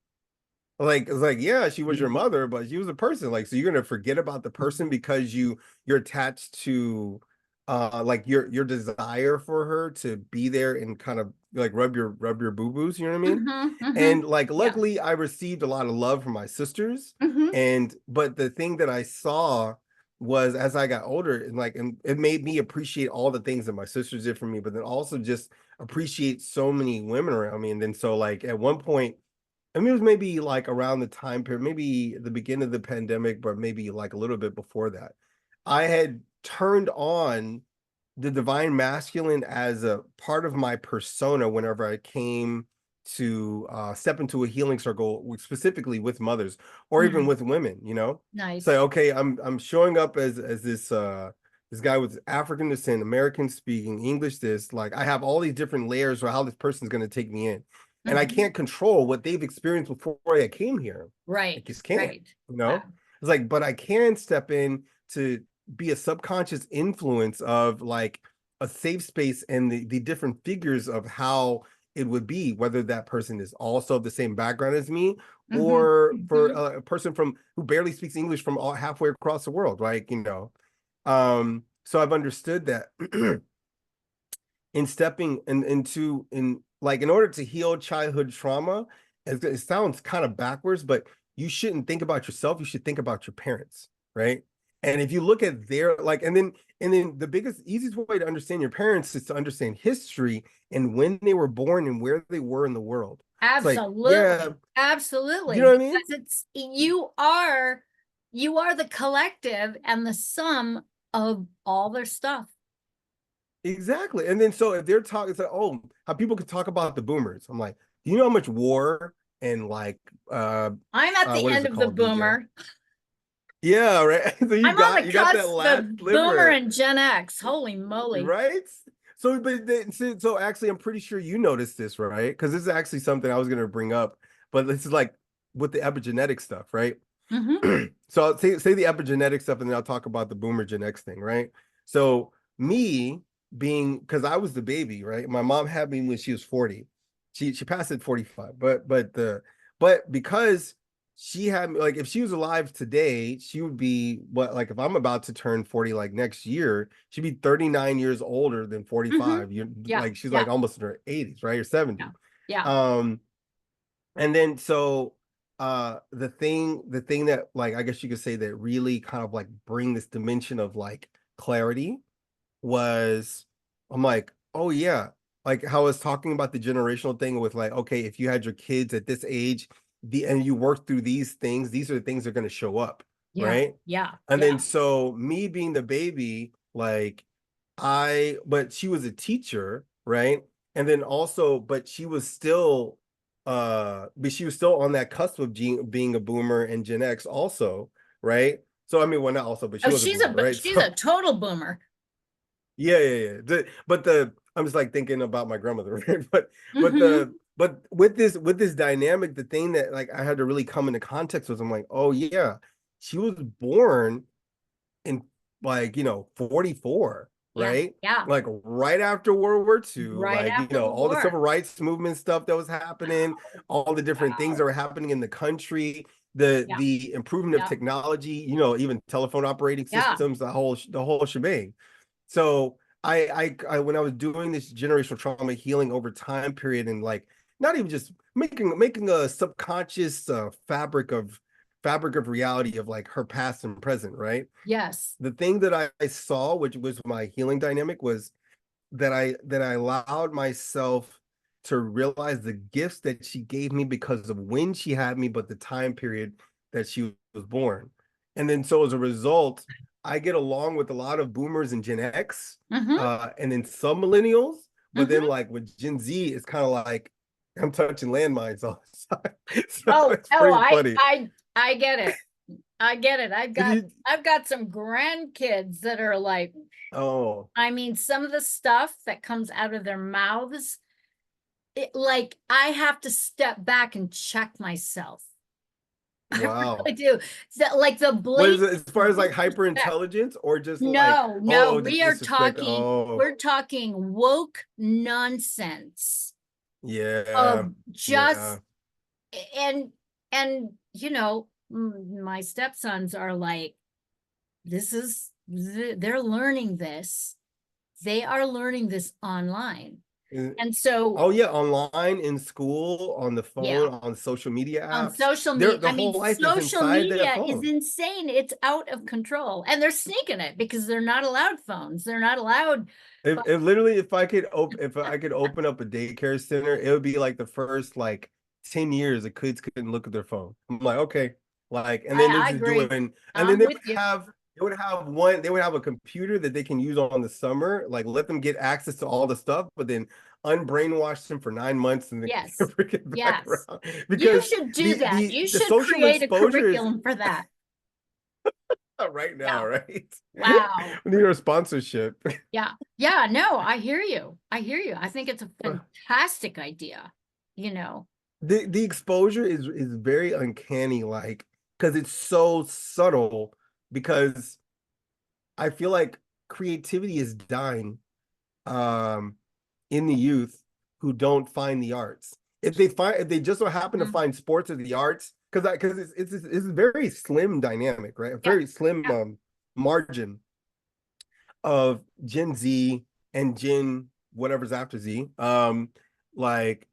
Like, it's like, yeah, she was your mother, but she was a person. Like, so you're gonna forget about the person because you're attached to like your desire for her to be there and kind of like rub your boo-boos, you know what I mean? Mhm. And, Mhm. like, Yeah. luckily I received a lot of love from my sisters. Mhm. And but the thing that I saw was, as I got older, and it made me appreciate all the things that my sisters did for me, but then also just appreciate so many women around me. And then, so, like, at one point, I mean, it was maybe like around the time period, maybe the beginning of the pandemic, but maybe like a little bit before that, I had turned on the divine masculine as a part of my persona whenever I came to step into a healing circle, specifically with mothers or even Mm. with women, Nice. Say, okay, I'm showing up as this guy with African descent, American speaking, English, this, like, I have all these different layers for how this person's going to take me in. And I Mhm. can't control what they've experienced before I came here. I Right. just can't, Right. you know? Wow. It's like, but I can step in to be a subconscious influence of, like, a safe space and the different figures of how it would be, whether that person is also the same background as me, Mhm. or for Mhm. a person from who barely speaks English from all halfway across the world, right? So I've understood that in stepping in, like, in order to heal childhood trauma, it sounds kind of backwards, but you shouldn't think about yourself, you should think about your parents, right? And if you look at their, like, and then the biggest easiest way to understand your parents is to understand history and when they were born and where they were in the world. It's like, yeah, Absolutely. you Absolutely. know what I mean? Because you are the collective and the sum of all their stuff. Exactly. And then, so if they're talking, it's like, oh, how people could talk about the boomers. I'm like, do you know how much war and, like, I'm at the what is end it of the called? boomer. Yeah, right. So you I'm on got the you got that cusp last of boomer sliver, and Gen X. Holy moly. right? So, but so actually, I'm pretty sure you noticed this, right? Because this is actually something I was going to bring up, but this is like with the epigenetic stuff, right? Hmm. So I'll say the epigenetic stuff, and then I'll talk about the boomer Gen X thing, right? So, me being, because I was the baby, right? My mom had me when she was 40. She passed at 45, but because she had me, like, if she was alive today, she would be, what, like, if I'm about to turn 40, like, next year, she'd be 39 years older than Hmm. 45. You Yeah. like, she's Yeah. like almost in her 80s, right? Or Yeah. 70. Yeah. Um and then, so the thing that, like, I guess you could say that really kind of like bring this dimension of, like, clarity was, I'm like, oh yeah, like how I was talking about the generational thing with, like, okay, if you had your kids at this age, and you work through these things, these are the things that are going to show up, Yeah. right? Yeah. And then, Yeah. so me being the baby, like, but she was a teacher, right? And then also, but she was still on that cusp of being a boomer and Gen X also, right? So, I mean, well, not also, but she Oh, was a boomer, right? she's a So, total boomer. yeah, yeah, yeah. But I'm just, like, thinking about my grandmother, right? But Hmm. with this dynamic, the thing that, like, I had to really come into context was, I'm like, oh yeah, she was born in, like, 44. Yeah. right? Yeah. Like right after World War II, Right like, after the all the war. civil rights movement stuff that was happening, all the different things that Wow. were happening in the country, Yeah. the improvement of Yeah. technology, even telephone operating Yeah. systems, the whole shebang. So I when I was doing this generational trauma healing over time period, and like not even just making a subconscious fabric of reality of like her past and present, right? Yes. The thing that I saw, which was my healing dynamic, was that I allowed myself to realize the gifts that she gave me because of when she had me, but the time period that she was born. And then so as a result, I get along with a lot of boomers and Gen X, Mm-hmm. and then some millennials, but then Mm-hmm. like with Gen Z, it's kind of like I'm touching landmines all the time. So Oh, it's pretty funny. I get it. I get it. I've got some grandkids that are like, Oh, I mean, some of the stuff that comes out of their mouths, like I have to step back and check myself. I wow. really do. Like the What is blatant it as far as like hyper disrespect. intelligence or just like, No, no, oh, the we are disrespect? talking, Oh, we're talking woke nonsense yeah, of yeah. just and my stepsons are like, they're learning this. They are learning this online. Uh, And so, Oh yeah, online, in school, on the yeah, phone, on social media on apps. social Their media, the I mean, whole life is social inside that media is phone. insane. It's out of control. And they're sneaking it because they're not allowed phones. They're not allowed. If literally if I could open up a daycare center, it would be like the first like 10 years the kids couldn't look at their phone. I'm like, okay. Like, and then they're I just agree. doing, and then I'm with you. they would have a computer that they can use on the summer, like let them get access to all the stuff, but then unbrainwash them for 9 months and then Yes. bring it back Yes. around. You Because should do the that. the You the should social create a exposure is curriculum for that. right now, Yeah. right? Wow. We need our sponsorship. Yeah. Yeah. No, I hear you. I hear you. I think it's a fantastic idea, you know. The exposure is very uncanny, like because it's so subtle. Because I feel like creativity is dying um in the youth who don't find the arts. If they just so happen to Mhm. find sports or the arts, because it's a very slim dynamic, right? A Yeah. very slim Yeah. margin of Gen Z and Gen whatever's after Z, like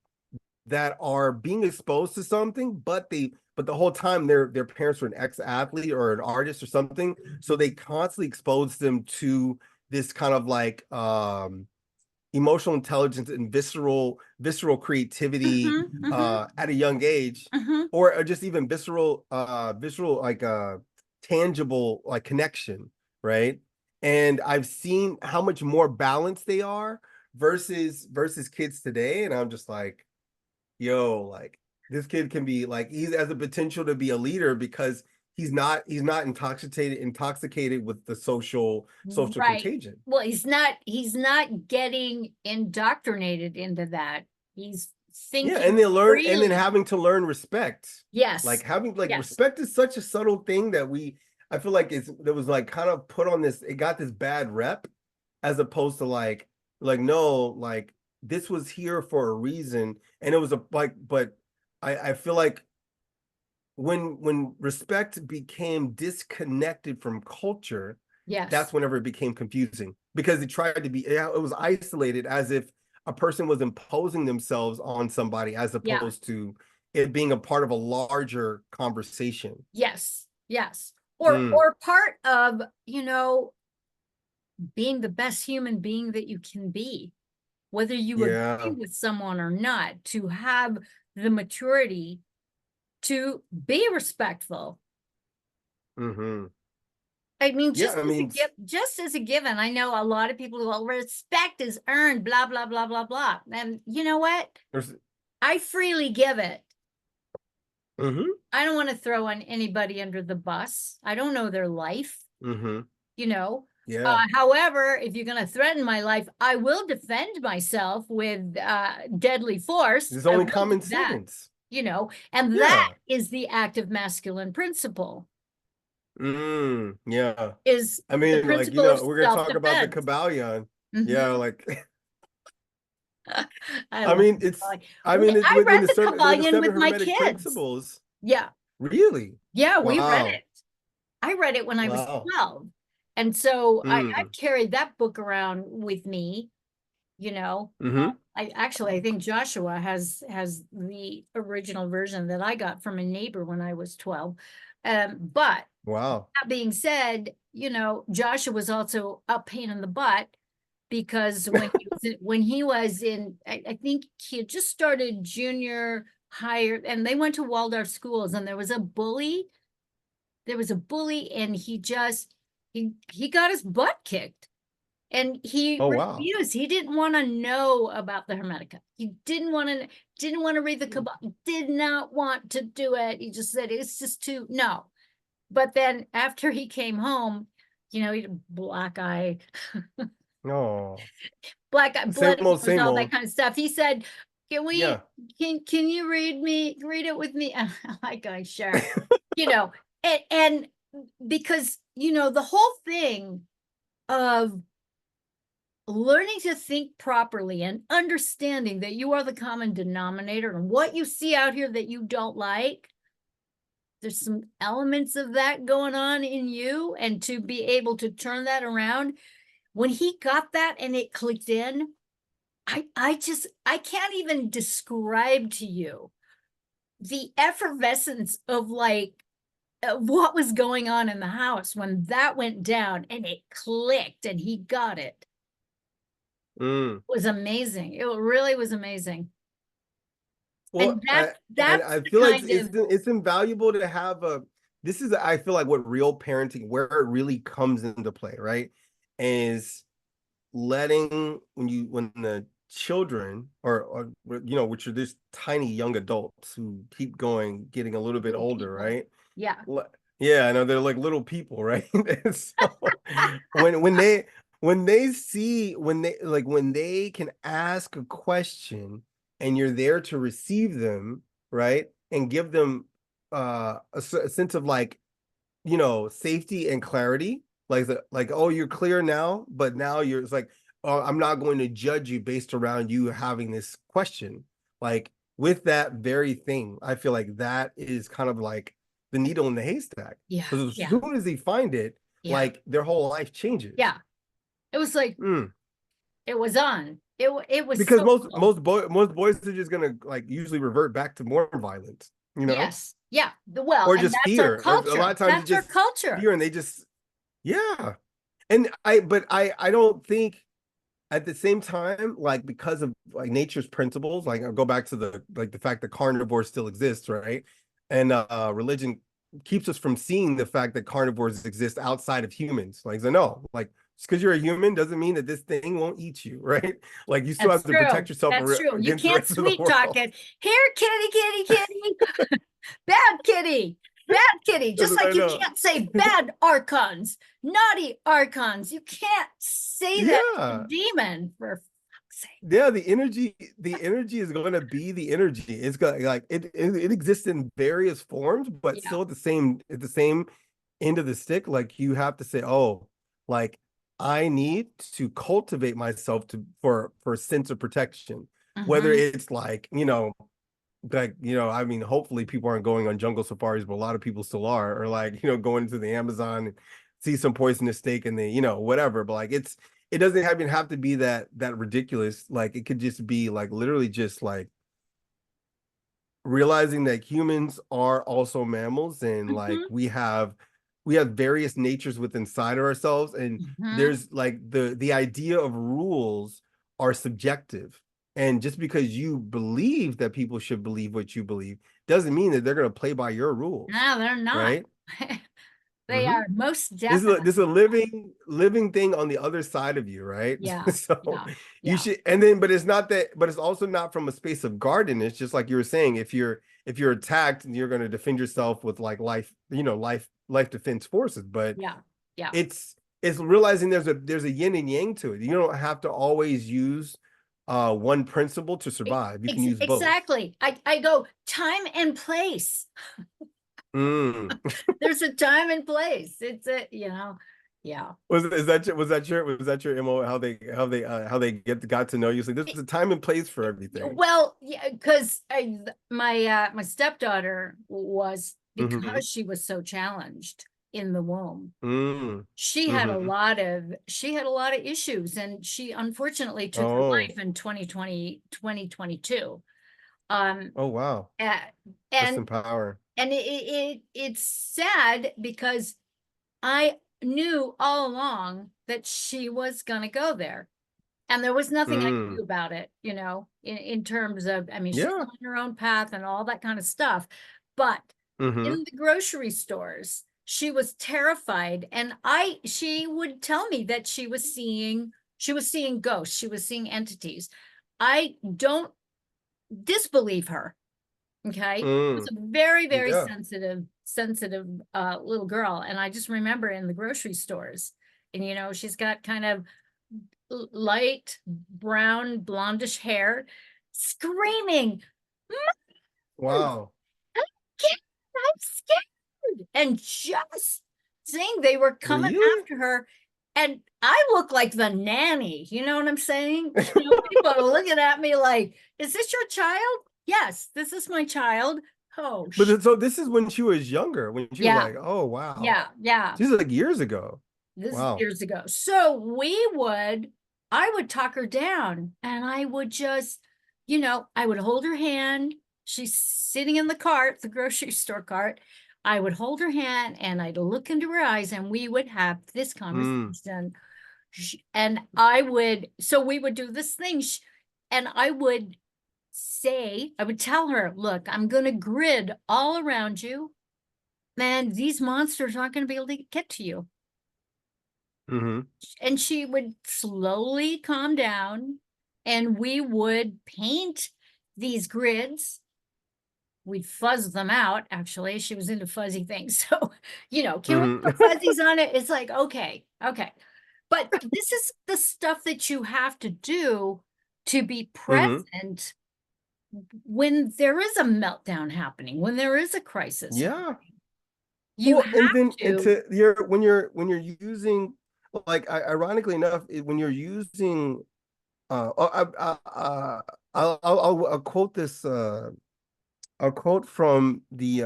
that are being exposed to something, but the whole time their parents were an ex-athlete or an artist or something, so they constantly expose them to this kind of like emotional intelligence and visceral creativity Mm-hmm. Mm-hmm. at a young age, Mm-hmm. or just even visceral like tangible like connection, right? And I've seen how much more balanced they are versus kids today, and I'm just like, yo, like this kid can be like he has the potential to be a leader because he's not intoxicated with the social Right. contagion. Well, he's not getting indoctrinated into that. He's Yeah, thinking and then freely. having to learn respect. Like Yes. having like Yes. respect is such a subtle thing that I feel like that was like kind of put on this, it got this bad rep, as opposed to like no, like this was here for a reason. And it was a like, but I feel like when respect became disconnected from culture, Yes. that's whenever it became confusing, because it tried to be, it was isolated, as if a person was imposing themselves on somebody, as Yeah. opposed to it being a part of a larger conversation. Yes. Yes. Mm, Or part of, being the best human being that you can be, whether you agree yeah. with someone or not, to have the maturity to be respectful. Hmm. I mean, Yeah, I mean, just as a given. I know a lot of people go, well, respect is earned, blah, blah, blah, blah, blah. And you know what? there's I freely give it. hmm I don't want to throw on anybody under the bus. I don't know their life, hmm you know. yeah, However, if you're going to threaten my life, I will defend myself with deadly force. it's I only will do common that, sense. and that Yeah. is the active masculine principle. Yeah. is I the mean, like, principle of we're gonna talk about the self-defense. Kabbalion. Yeah, Mhm. like I I love mean, it's Kabbalion. I mean it's I read when the the Kabbalion seven with my hermetic kids. principles. Yeah, Really? yeah, we read Wow. it. I read it when I was Wow. 12. And so I Mm. carried that book around with me, you know. Mm-hmm. I think Joshua has the original version that I got from a neighbor when I was 12. But Wow. that being said, Joshua was also a pain in the butt because when he was in, I think he had just started junior higher, and they went to Waldorf schools, and there was a bully. There was a bully, and he got his butt kicked, and he Oh wow. refused. He didn't want to know about the Hermetica. He didn't want to read the Kabbalah. Did not want to do it. He just said it's just too no. But then after he came home, he had a black eye, Oh. black eye, Same bloody old, nose, same all that old. kind of stuff. He said, "Can we? Yeah. Can you read it with me?" I'm like, "Oh, sure." You know, and because the whole thing of learning to think properly and understanding that you are the common denominator, and what you see out here that you don't like, there's some elements of that going on in you, and to be able to turn that around, when he got that and it clicked in, I can't even describe to you the effervescence of what was going on in the house when that went down and it clicked and he got it. Mm. Was amazing. It really was amazing. And Well, and that's I the feel like kind of it's invaluable to have a. This is, I feel like, what real parenting, where it really comes into play, right? Is letting when the children or which are this tiny young adults who keep going, getting a little bit little older, people. right? Yeah. Yeah, I know they're like little people, right? And so when they see when they can ask a question and you're there to receive them, right? And give them a sense of safety and clarity, oh, you're clear now, but now it's like, oh, I'm not going to judge you based around you having this question. Like with that very thing, I feel like that is kind of like the needle in the haystack, Yeah. because as Yeah. soon as they find it, Yeah. like their whole life changes. Yeah. It was like Mm. it was on. It was Because so cool. most boys are just gonna like usually revert back to more violence, Yes. Yeah. Well, or and just that's our fear. A lot culture. of times it's That's our just culture. fear, and they just yeah. And I don't think, at the same time, like, because of like nature's principles, like I'll go back to the fact that carnivores still exist, right? And religion keeps us from seeing the fact that carnivores exist outside of humans. Like, so no, like, just because you're a human doesn't mean that this thing won't eat you, right? Like, you still have That's to true. protect yourself That's true. You against the can't rest of the sweet talk world. it. Here, kitty, kitty, kitty. Bad kitty. Bad kitty. That's Just what I like you know. can't say bad archons, naughty archons. You can't say that to a Yeah. demon, for fuck's sake. Yeah, the energy is going to be the energy. It's got like it exists in various forms, but Yeah. still at the same end of the stick. Like, you have to say, oh, like, I need to cultivate myself for a sense of protection. Whether Mm-hmm. it's I mean, hopefully people aren't going on jungle safaris, but a lot of people still are, or like, going into the Amazon and see some poisonous snake and they, whatever. But like, it doesn't even have to be that ridiculous. Like, it could just be like literally just like realizing that humans are also mammals, and like Mm-hmm. we have various natures within inside of ourselves, and Mm-hmm. there's like the idea of rules are subjective, and just because you believe that people should believe what you believe doesn't mean that they're going to play by your rules, No, they're not. right? They Mm-hmm. are most This is a definitely. living thing on the other side of you, right? Yeah. So Yeah. you Yeah. should, and then, but it's not that, but it's also not from a space of guarding. It's just like you were saying, if you're attacked, you're going to defend yourself with like life defense forces. But Yeah. Yeah. it's realizing there's a yin and yang to it. You don't have to always use one principle to survive. You can use both. Exactly. I go time and place. Mm. There's a time and place. It's a, yeah. Was that your MO, how they got to know you? So there's a time and place for everything. Well, yeah, because my stepdaughter was, Mm-hmm. because she was so challenged in the womb. Mm. She had a Mm-hmm. lot of she had a lot of issues, and she unfortunately took her Oh. life in 2022. Um, Oh wow. a- Rest and in power. it's sad because I knew all along that she was going to go there. And there was nothing I could Mm. do about it, in terms of, I mean, she's Yeah. on her own path and all that kind of stuff. But Mm-hmm. in the grocery stores, she was terrified. And she would tell me that she was seeing ghosts, she was seeing entities. I don't disbelieve her. Okay. She was Mm. a very, very Yeah. sensitive little girl. And I just remember in the grocery stores, and she's got kind of light brown blondish hair, screaming, "Mom, Wow. I'm scared, I'm scared," and just saying they were coming Really? after her. And I look like the nanny, you know what I'm saying? People are looking at me like, "Is this your child?" Yes, this is my child. Oh, So this is when she was younger, when she was yeah, like, oh wow. yeah, yeah. She's like years ago. This is Wow. years ago. So I would talk her down, and I would just, I would hold her hand. She's sitting in the cart, the grocery store cart. I would hold her hand and I'd look into her eyes, and we would have this Mm. conversation. And so we would do this thing. And I would tell her, look, I'm going to grid all around you, and these monsters aren't going to be able to get to you. Mm-hmm. And she would slowly calm down, and we would paint these grids. We'd fuzz them out. Actually, she was into fuzzy things. So, can we Mm-hmm. put fuzzies on it? It's like, okay, okay. But this is the stuff that you have to do to be Mm-hmm. present when there is a meltdown happening, when there is a crisis Yeah. happening. You Well, and have then to. when you're using, like, ironically enough, when you're using I'll quote this I'll quote from the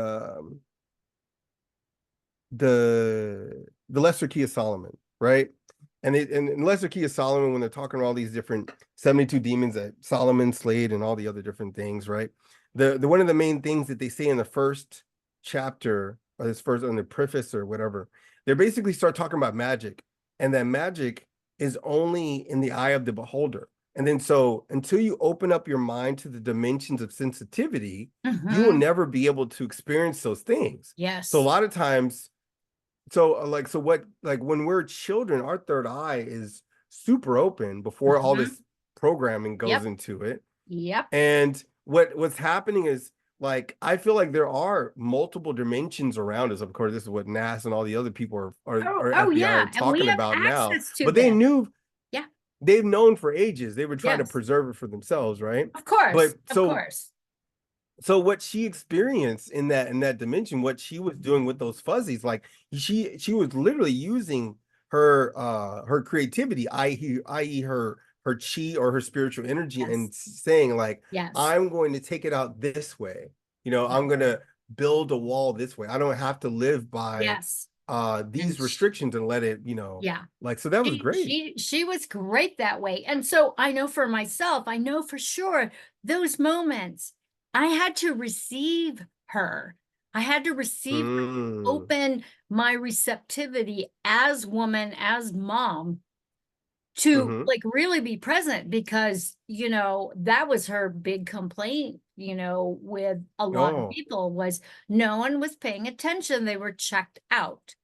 Lesser Key of Solomon, right? And in Lesser Key of Solomon, when they're talking about all these different 72 demons that Solomon slayed and all the other different things, right? The one of the main things that they say in the first chapter, or this first in the preface or whatever, they basically start talking about magic, and that magic is only in the eye of the beholder. And then so until you open up your mind to the dimensions of sensitivity, you will Mhm. never be able to experience those things. So a Yes. lot of times, so what, like when we're children, our third eye is super open before all Mhm. this programming goes Yep. into it. Yep. And what's happening is, like, I feel like there are multiple dimensions around us. Of course, this is what NASA and all the other people Oh, or oh FBI are yeah. And we talking have about now. access to But they them. knew, Yeah. they've known for ages. They were trying to Yes. preserve it for themselves, right? Of course. But Of so course. so what she experienced in that dimension, what she was doing with those fuzzies, like she was literally using her creativity, i.e. her chi or her spiritual energy, Yes. and saying like, Yes. I'm going to take it out this way. Yes. I'm going to build a wall this way. I don't have to live by Yes. And these restrictions and let it, yeah. like, so that was She great. she she was great that way. And so I know for myself, I know for sure those moments I had to receive her. I had to receive her, Mm, open my receptivity as woman, as mom, to mm-hmm. like really be present, because that was her big complaint, with a lot of Oh, people, was no one was paying attention, they were checked out.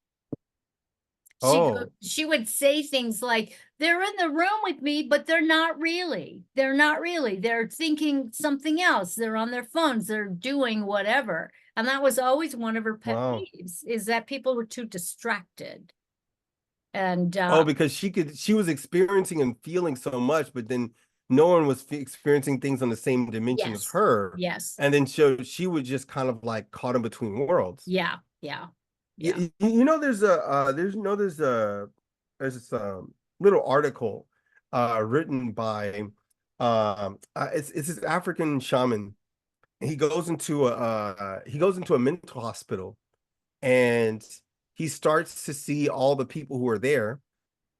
oh, She would say things like, they're in the room with me, but they're not really, they're thinking something else, they're on their phones, they're doing whatever. And that was always one of her pet wow. peeves, is that people were too distracted. And Oh, because she was experiencing and feeling so much, but then no one was experiencing things on the same dimension as Yes. her. Yes. And then so she would just kind of like caught in between worlds. Yeah. Yeah. Yeah. There's a there's this little article written by it's this African shaman. He goes into a mental hospital, and he starts to see all the people who are there.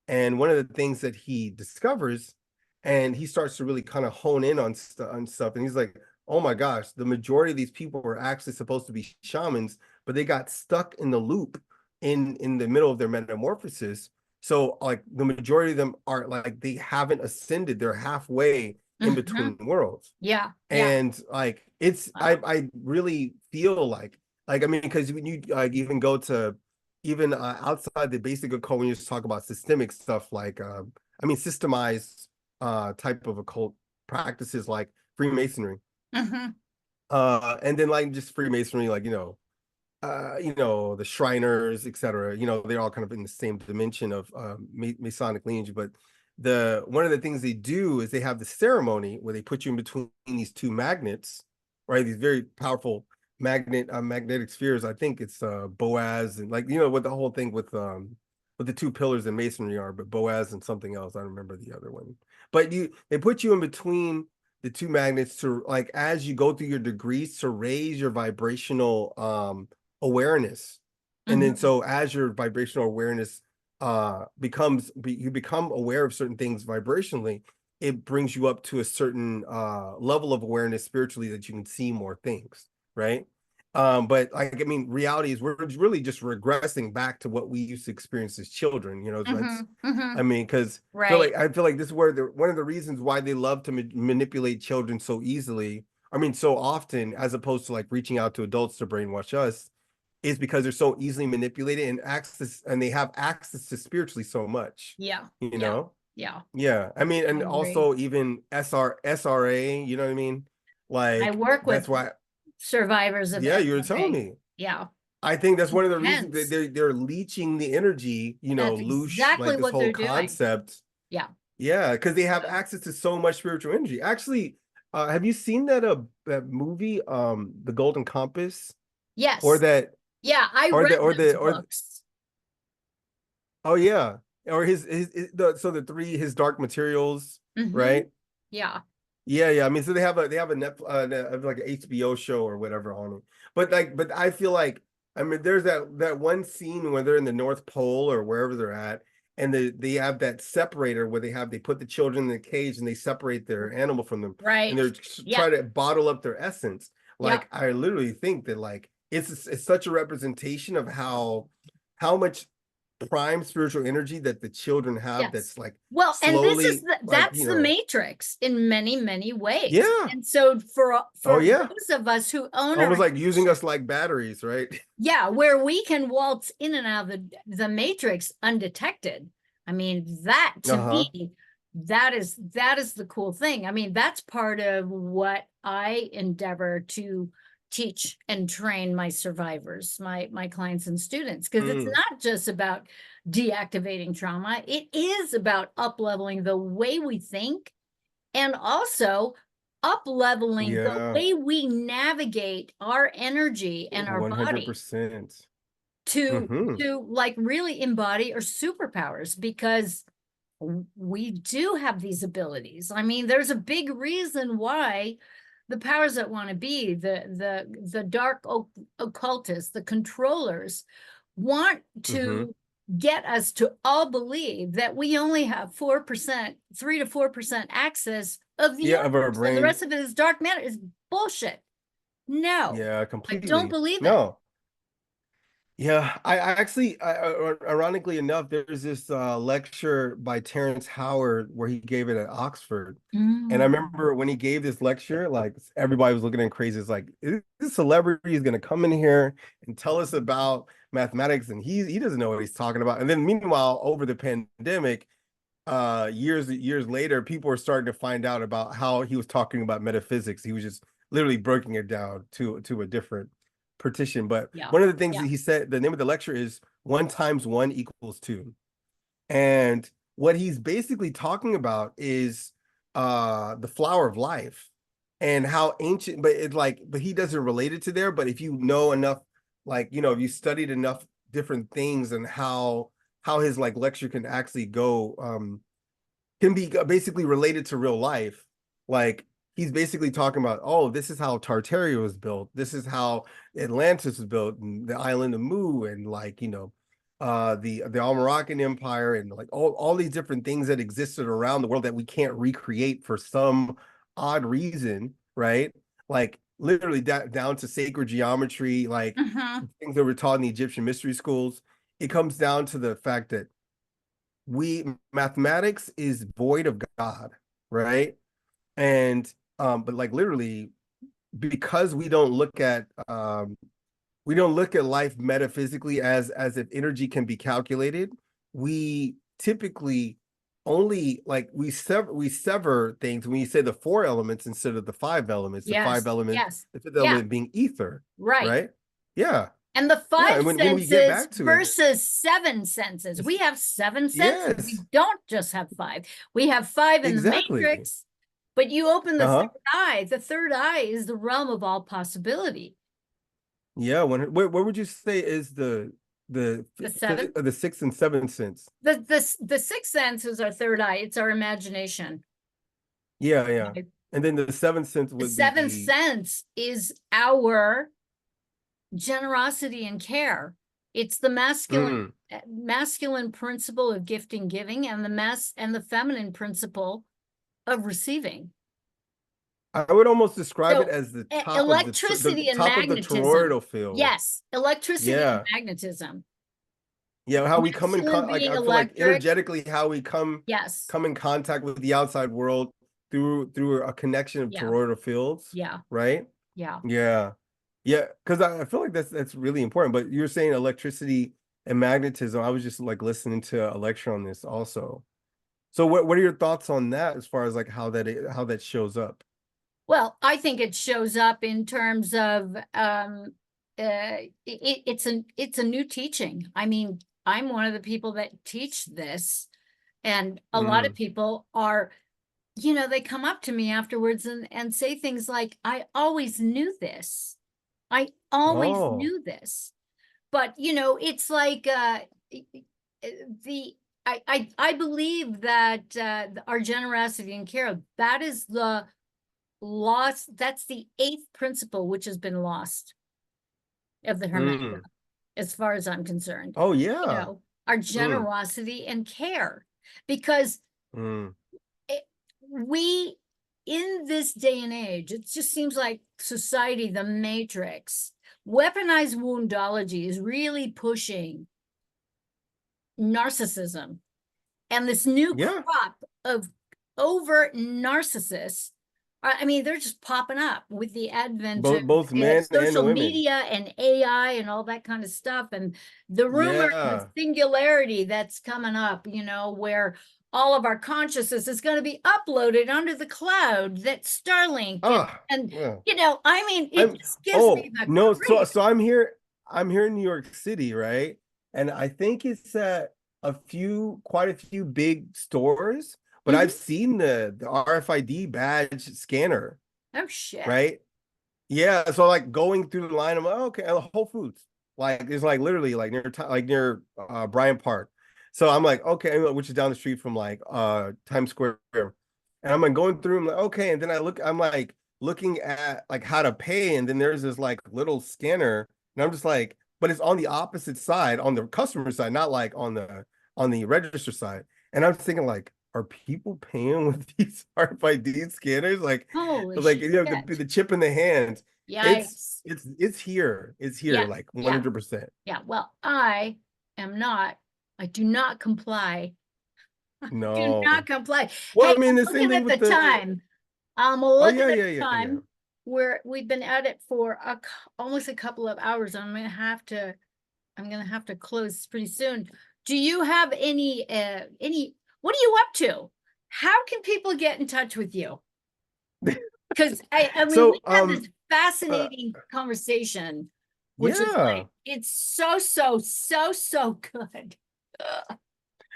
And one of the things that he discovers, and he starts to really kind of hone in on, on stuff, and he's like, oh my gosh, the majority of these people were actually supposed to be shamans, but they got stuck in the loop in the middle of their metamorphosis. So like the majority of them are like they haven't ascended, they're halfway in Mhm. between worlds. Yeah. Yeah. And like it's Wow. I really feel like I mean, because when you like even go to even outside the basic occult, when you just talk about systemic stuff like I mean systemized type of occult practices like Freemasonry, Hmm. and then like just Freemasonry, like the Shriners, etc. They're all kind of in the same dimension of Masonic lineage. But the one of the things they do is they have the ceremony where they put you in between these two magnets, right? These very powerful magnetic spheres. I think it's Boaz, and like what the whole thing with the two pillars in masonry are, but Boaz and something else. I don't remember the other one. But they put you in between the two magnets to like as you go through your degrees to raise your vibrational awareness. And then Hmm. so as your vibrational awareness you become aware of certain things vibrationally, it brings you up to a certain level of awareness spiritually that you can see more things, right? But like I mean, reality is we're really just regressing back to what we used to experience as children. Hmm. That's Hmm. I mean, because Right. I feel like this is where one of the reasons why they love to manipulate children so easily. I mean, so often, as opposed to like reaching out to adults to brainwash us, is because they're so easily manipulated and they have access to spiritually so much, Yeah. you Yeah. know? Yeah. Yeah. I mean, I and agree. also even SRA, you know what I mean? I Like work with that's why, survivors of yeah, you were telling SMA. me. Yeah. I think that's one of the reasons that Intense. they're leeching the energy, That's loosh, exactly like this what whole they're doing. concept. Yeah. Yeah, because they have Yeah. access to so much spiritual energy. Actually, have you seen that movie, The Golden Compass? Or Yes. that Yeah. I or read the or those the or books. Oh yeah, or the three his dark materials, Hmm. right? Yeah. Yeah. I mean, so they have a like an HBO show or whatever on it. But I feel like I mean, there's that one scene where they're in the North Pole or wherever they're at, and they have that separator where they put the children in the cage and they separate their animal from them, and Right. they're Yeah. trying to bottle up their essence. Yeah. Like I literally think that like it's such a representation of how much prime spiritual energy that the children have Yes. that's like Well, and this is slowly like that's the matrix in many, many ways. yeah, And so oh for yeah, those of us who own our almost like using house, us like batteries, right? yeah, where we can waltz in and out of the matrix undetected. I mean, that to Uh-huh. me, that is the cool thing. I mean, that's part of what I endeavor to teach and train my survivors, my clients and students, because it's Mm, not just about deactivating trauma. It is about up leveling the way we think and also up leveling the yeah, way we navigate our energy and our body 100%. to Mm-hmm. like really embody our superpowers because we do have these abilities. I mean, there's a big reason why the powers that want to be the dark occultists, the controllers want Mm-hmm. to get us to all believe that we only have 4%, 3 to 4% access of the Yeah, of our universe and the brain. rest of it is dark matter. Is bullshit. No, Yeah, I don't completely. believe it. No. Yeah, I actually, ironically enough, there's this lecture by Terrence Howard where he gave it at Oxford. And I Mm. remember when he gave this lecture, like everybody was looking at him crazy. It's like, this celebrity is going to come in here and tell us about mathematics, and he doesn't know what he's talking about. And then meanwhile, over the pandemic, years later, people were starting to find out about how he was talking about metaphysics. He was just literally breaking it down to a different partition. But Yeah, one of the things yeah. that he said, the name of the lecture is 1 × 1 = 2. And what he's basically talking about is the flower of life and how ancient, but it like, but he doesn't relate it to there. But if you know enough, like, if you studied enough different things and how his like lecture can actually go, can be basically related to real life. Like he's basically talking about, oh, this is how Tartaria was built. This is how Atlantis was built, and the island of Mu, and like the Almoroccan Empire, and like all these different things that existed around the world that we can't recreate for some odd reason, right? Like literally down to sacred geometry, like Mhm. things that were taught in the Egyptian mystery schools. It comes down to the fact that mathematics is void of God, right? And but like literally, because we don't look at life metaphysically as if energy can be calculated. We typically only like we sever things when you say the four elements instead of the five elements. The five Yes, element, yes, the fifth yeah, element being ether, right. right? Yeah, And the yeah. five And when we get senses back to it, versus seven senses. We have seven senses. We yes, don't just have five. We have five in the exactly. matrix, but you open the third Uh-huh. eye. The third eye is the realm of all possibility. Yeah, what would you say is The seventh, the sixth and seventh sense? the sixth sense is our third eye. It's our imagination. Yeah, yeah. Okay? And then the seventh sense The would seventh be sense is our generosity and care. It's the mm, masculine principle of gifting giving, and the feminine principle of receiving. I would almost describe it So as the top of the electricity and top of the magnetism. toroidal field. Yes, electricity and Yeah. magnetism. Yeah, how we come in Masculine like being I feel like electric. energetically how we Yes. come in contact with the outside world through a connection of Yeah. toroidal fields, Yeah. right? Yeah. Yeah. Yeah, because I feel like that's really important. But you're saying electricity and magnetism. I was just like listening to a lecture on this also. So what are your thoughts on that as far as like how that shows up? Well, I think it shows up in terms of it's a new teaching. I mean, I'm one of the people that teach this, and a lot of Mm. people are, they come up to me afterwards and say things like, I always knew this. I always Oh. knew this. But it's like the I believe that our generosity and care, that is the lost, that's the eighth principle which has been lost of the Hermetica, Mm. as far as I'm concerned. Oh yeah. Our Mm. generosity and care, because Mm. it, we, in this day and age, it just seems like society, the matrix, weaponized woundology is really pushing narcissism, and this new Yeah. crop of overt narcissists. I mean, they're just popping up with the advent of Both men and social women. media and AI and all that kind of stuff. And the rumor, the Yeah. singularity that's coming up, where all of our consciousness is going to be uploaded onto the cloud, that Starlink, Ah, and yeah. I mean, it I'm just gives me oh the no, creeps. I'm here in New York City, right? And I think it's at quite a few big stores, but Mhm. I've seen the RFID badge scanner, Oh, shit. right? Yeah, so like going through the line, I'm like, okay, Whole Foods, like it's like literally like near Bryant Park. So I'm like, okay, which is down the street from like Times Square, and I'm like going through. I'm like, okay, and then I'm like looking at like how to pay, and then there's this like little scanner, and I'm just like, but it's on the opposite side, on the customer side, not like on the register side, and I'm thinking like, are people paying with these RFID scanners? Holy Like shit. the chip in the hand. Yikes. It's here. It's here, Yeah. like Yeah. 100%. Yeah. Well, I do not comply. Do not No. comply. Well, Hey, I mean, I'm the same looking thing at with the the. time. I'm Oh looking yeah, at yeah, the yeah, yeah. time where we've been at it for almost a couple of hours. I'm gonna have to close pretty soon. Do you have what are you up to? How can people get in touch with you? Because I mean, we So had this uh, fascinating conversation, which is yeah. like, it's so, so, so, so good.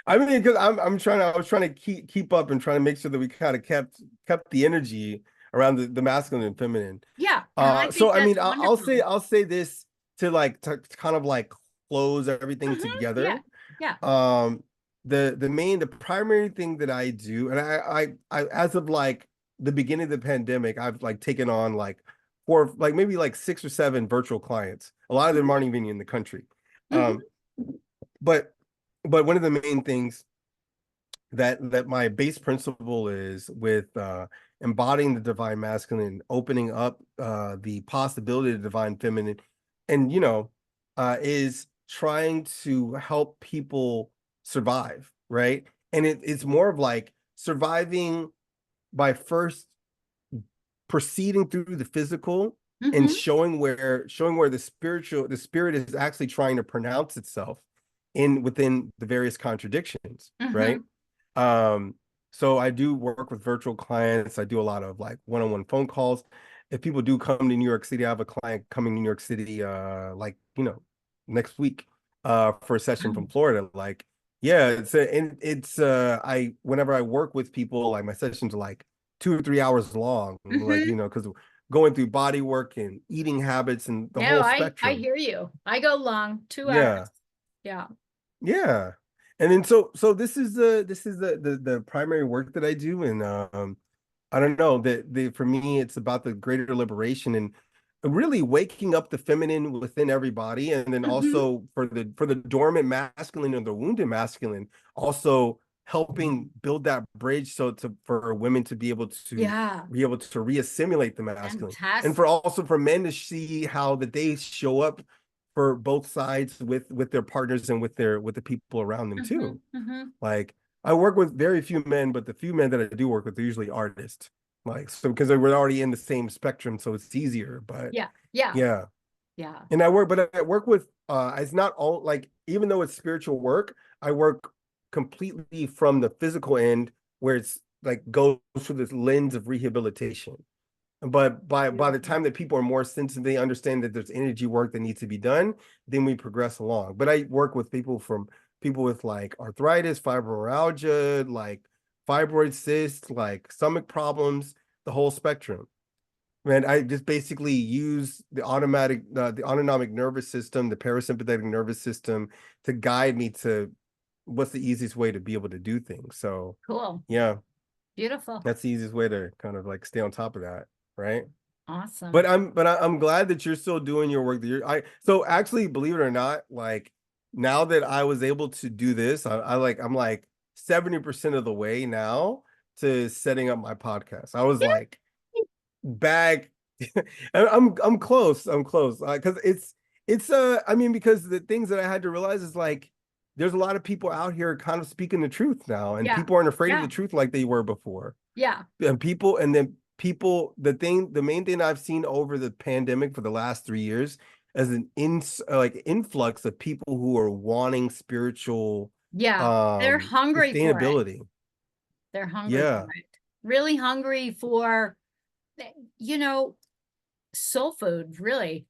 I mean, because I was trying to keep up and trying to make sure that we kind of kept the energy around the masculine and feminine. Yeah, and I So think I that's mean, wonderful. I'll say this to kind of like close everything Yeah, together. yeah. Um, the primary thing that I do, and I as of like the beginning of the pandemic, I've like taken on like like maybe like 6 or 7 virtual clients. A lot of them aren't even in the country. Hmm. Um, but one of the main things that my base principle is with embodying the divine masculine, opening up the possibility of divine feminine, and is trying to help people survive, right? And it's more of like surviving by first proceeding through the physical and Hmm. showing where the spirit is actually trying to pronounce itself in within the various contradictions, right? Hmm. um so I do work with virtual clients. I do a lot of like one-on-one phone calls. If people do come to New York City, I have a client coming to New York City like next week for a session from Florida. Like, yeah, it's I whenever I work with people, like my sessions are like 2 or 3 hours long, like Hmm. because going through body work and eating habits and the No, whole I spectrum. hear you. I go long, 2 hours. Yeah. Yeah. Yeah. And then so this is the primary work that I do. And I don't know, that the for me it's about the greater liberation and really waking up the feminine within everybody, and then Hmm. also for the dormant masculine and the wounded masculine, also helping build that bridge so to for women to Yeah. be able to reassimilate the masculine, and for Fantastic. also for men to see how that they show up for both sides with their partners and with the people around them Hmm. too. Hmm. Like, I work with very few men, but the few men that I do work with are usually artists. Like, so because we're already in the same spectrum, so it's easier. But Yeah. Yeah. yeah, Yeah. and I work with it's not all like, even though it's spiritual work, I work completely from the physical end, where it's like goes through this lens of rehabilitation. But by the Beautiful. time that people are more sensitive, they understand that there's energy work that needs to be done, then we progress along. But I work with people with like arthritis, fibromyalgia, like fibroid cysts, like stomach problems, the whole spectrum. And I just basically use the autonomic nervous system, the parasympathetic nervous system, to guide me to what's the easiest way to be able to do things. So Cool. yeah, Beautiful. that's the easiest way to kind of like stay on top of that, right? Awesome. But I'm glad that you're still doing your work. That you're I so actually, believe it or not, like now that I was able to do this, I'm like 70% of the way now to setting up my podcast. I was like back. I'm close. I'm close. Because it's I mean, because the things that I had to realize is like there's a lot of people out here kind of speaking the truth now, and Yeah. people aren't afraid of the Yeah. truth like they were before. Yeah. And then people, the main thing I've seen over the pandemic for the last 3 years is an like influx of people who are wanting spiritual Yeah. They're hungry for it. sustainability. They're hungry for Yeah. it. Really hungry for, you know, soul food, really.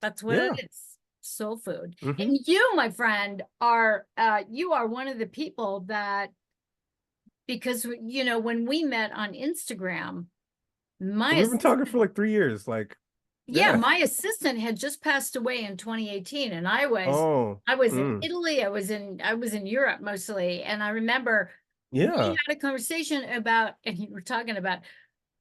That's what it Yeah. is. Soul food. Hmm. And you, my friend, are you are one of the people that, because when we met on Instagram, my We've been talking for assistant, like 3 years. Like, yeah, yeah. my assistant had just passed away in 2018, and I was Oh, I was in Italy, I was in Europe mostly, and I remember we yeah. had a conversation about, and you were talking about,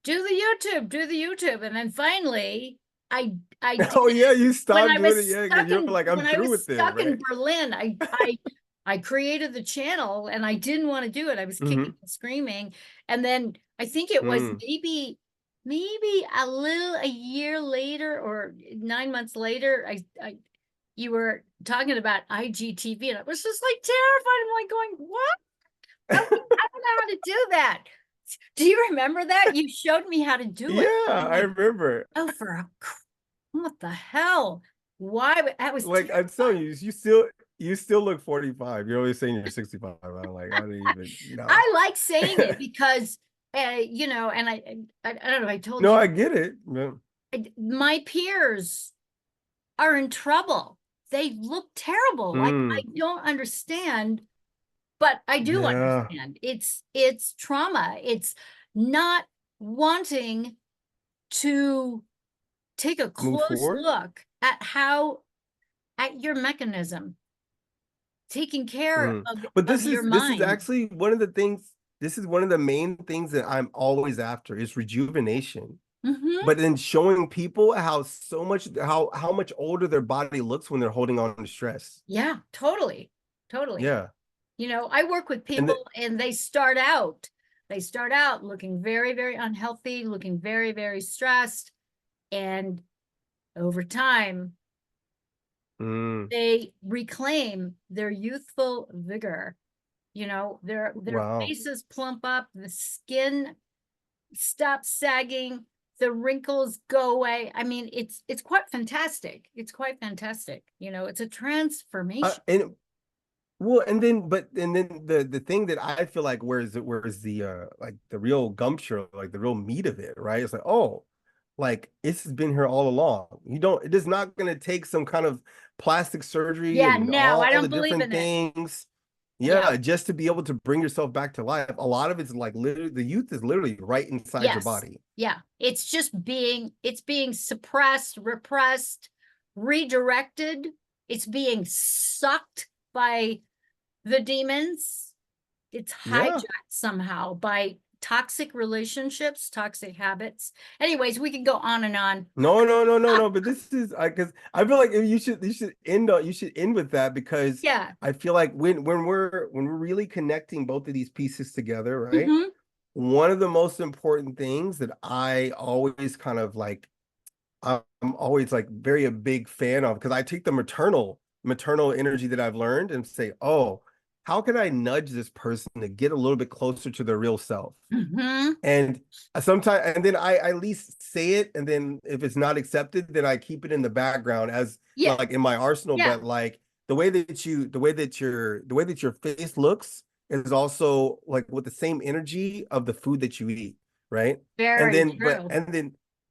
do the YouTube. And then finally I did Oh, yeah. it You when stopped I doing it. was Yeah. stuck You're in like, I'm when I through was with it. stuck in Right. Berlin. I created the channel and I didn't want to do it. I was kicking Hmm. and screaming. And then I think it was Mm. maybe a year later or 9 months later, I you were talking about IGTV and I was just like terrified. I'm like going, what? I don't know how to do that. Do you remember that? You showed me how to do it. Yeah, I'm I like, remember. oh, what the hell? Why? That was Like, I'm telling terrifying. you, you still look 45. You're always saying you're 65. I'm like, I don't even know. I like saying it because, and I don't know if I told No, you, I get it. Yeah. my peers are in trouble. They look terrible. Like, I Mm, don't understand But I do Yeah. understand. It's trauma. It's not wanting to take a Move close forward. look at your mechanism, taking care Mhm. But of your this is mind. actually one of the things, this is one of the main things that I'm always after is rejuvenation. Hmm. But then showing people how so much how much older their body looks when they're holding on to stress. Yeah, totally. Totally. Yeah. I work with And the, people and they start out looking very, very unhealthy, looking very, very stressed. And over time, mm, they reclaim their youthful vigor. Their wow. faces plump up, the skin stops sagging, the wrinkles go away. I mean, it's quite fantastic. It's quite fantastic. It's a transformation. And well, and then the thing that I feel like where's the like the real gumpture, like the real meat of it, right? It's like, oh, like this has been here all along. It is not gonna take some kind of plastic surgery Yeah, and no, I all the don't believe different in it. things. Yeah. Yeah, just to be able to bring yourself back to life. A lot of it's like literally the youth is literally right inside your Yes. body. Yeah. It's being suppressed, repressed, redirected. It's being sucked by the demons. It's Yeah. hijacked somehow by toxic relationships, toxic habits. Anyways, we can go on and on. No. But this is because I feel like you should end with that because Yeah. I feel like when we're really connecting both of these pieces together, right? Hmm. One of the most important things that I always kind of like, I'm always like very a big fan of because I take the maternal energy that I've learned and say, oh, how can I nudge this person to get a little bit closer to their real self? Hmm. And sometimes, and then I at least say it, and then if it's not accepted, then I keep it in the background as Yeah. like in my arsenal. Yeah. But like the way that your face looks is also like with the same energy of the food that you eat, right? And Very then, true.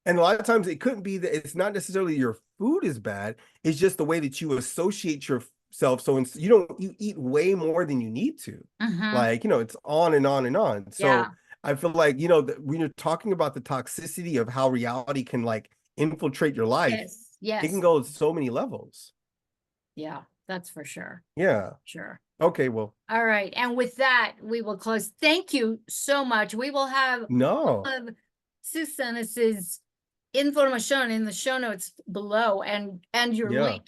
and a lot of times it couldn't be that it's not necessarily your food is bad. It's just the way that you associate yourself. So you eat way more than you need to. Hmm. Like, it's on and on and on. Yeah. So I feel like, when you're talking about the toxicity of how reality can like infiltrate your life, Yes. it can Yes. go so many levels. Yeah. That's for sure. Yeah. Sure. Okay. Well, All right. And with that, we will close. Thank you so much. We will have all no. of Psusennes's information in the show notes below and your Yeah. link.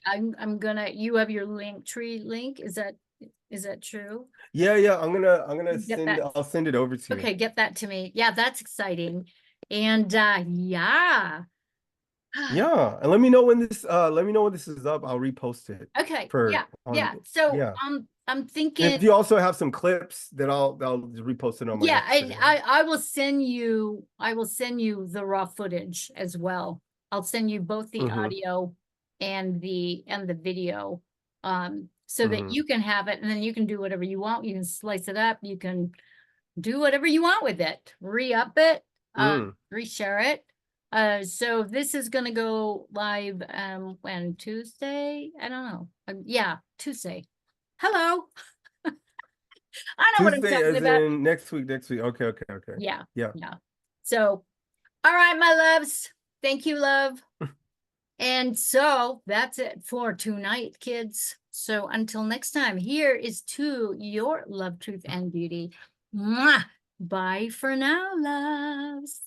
You have your link tree link. Is that true? Yeah. I'm gonna Get that. I'll send it over to you. Okay, get that to me. Yeah, that's exciting. And yeah. Yeah. And let me know when this is up. I'll repost it Okay, for yeah, on yeah. So yeah. I'm And thinking. if you also have some clips, then I'll just repost it on my Yeah, Instagram. I will send you the raw footage as well. I'll send you both the Mm-hmm. audio and the video, so that Mm-hmm. you can have it, and then you can do whatever you want. You can slice it up, you can do whatever you want with it, re-up it, Mm. reshare it. So this is gonna go live when Tuesday? I don't know. Yeah, Tuesday. Hello. I know what I'm Tuesday talking as about. in next week. Next week. Okay. Yeah, Yeah. yeah. So, all right, my loves. Thank you, love. And so that's it for tonight, kids. So until next time, here is to your love, truth, and beauty. Mwah! Bye for now, loves.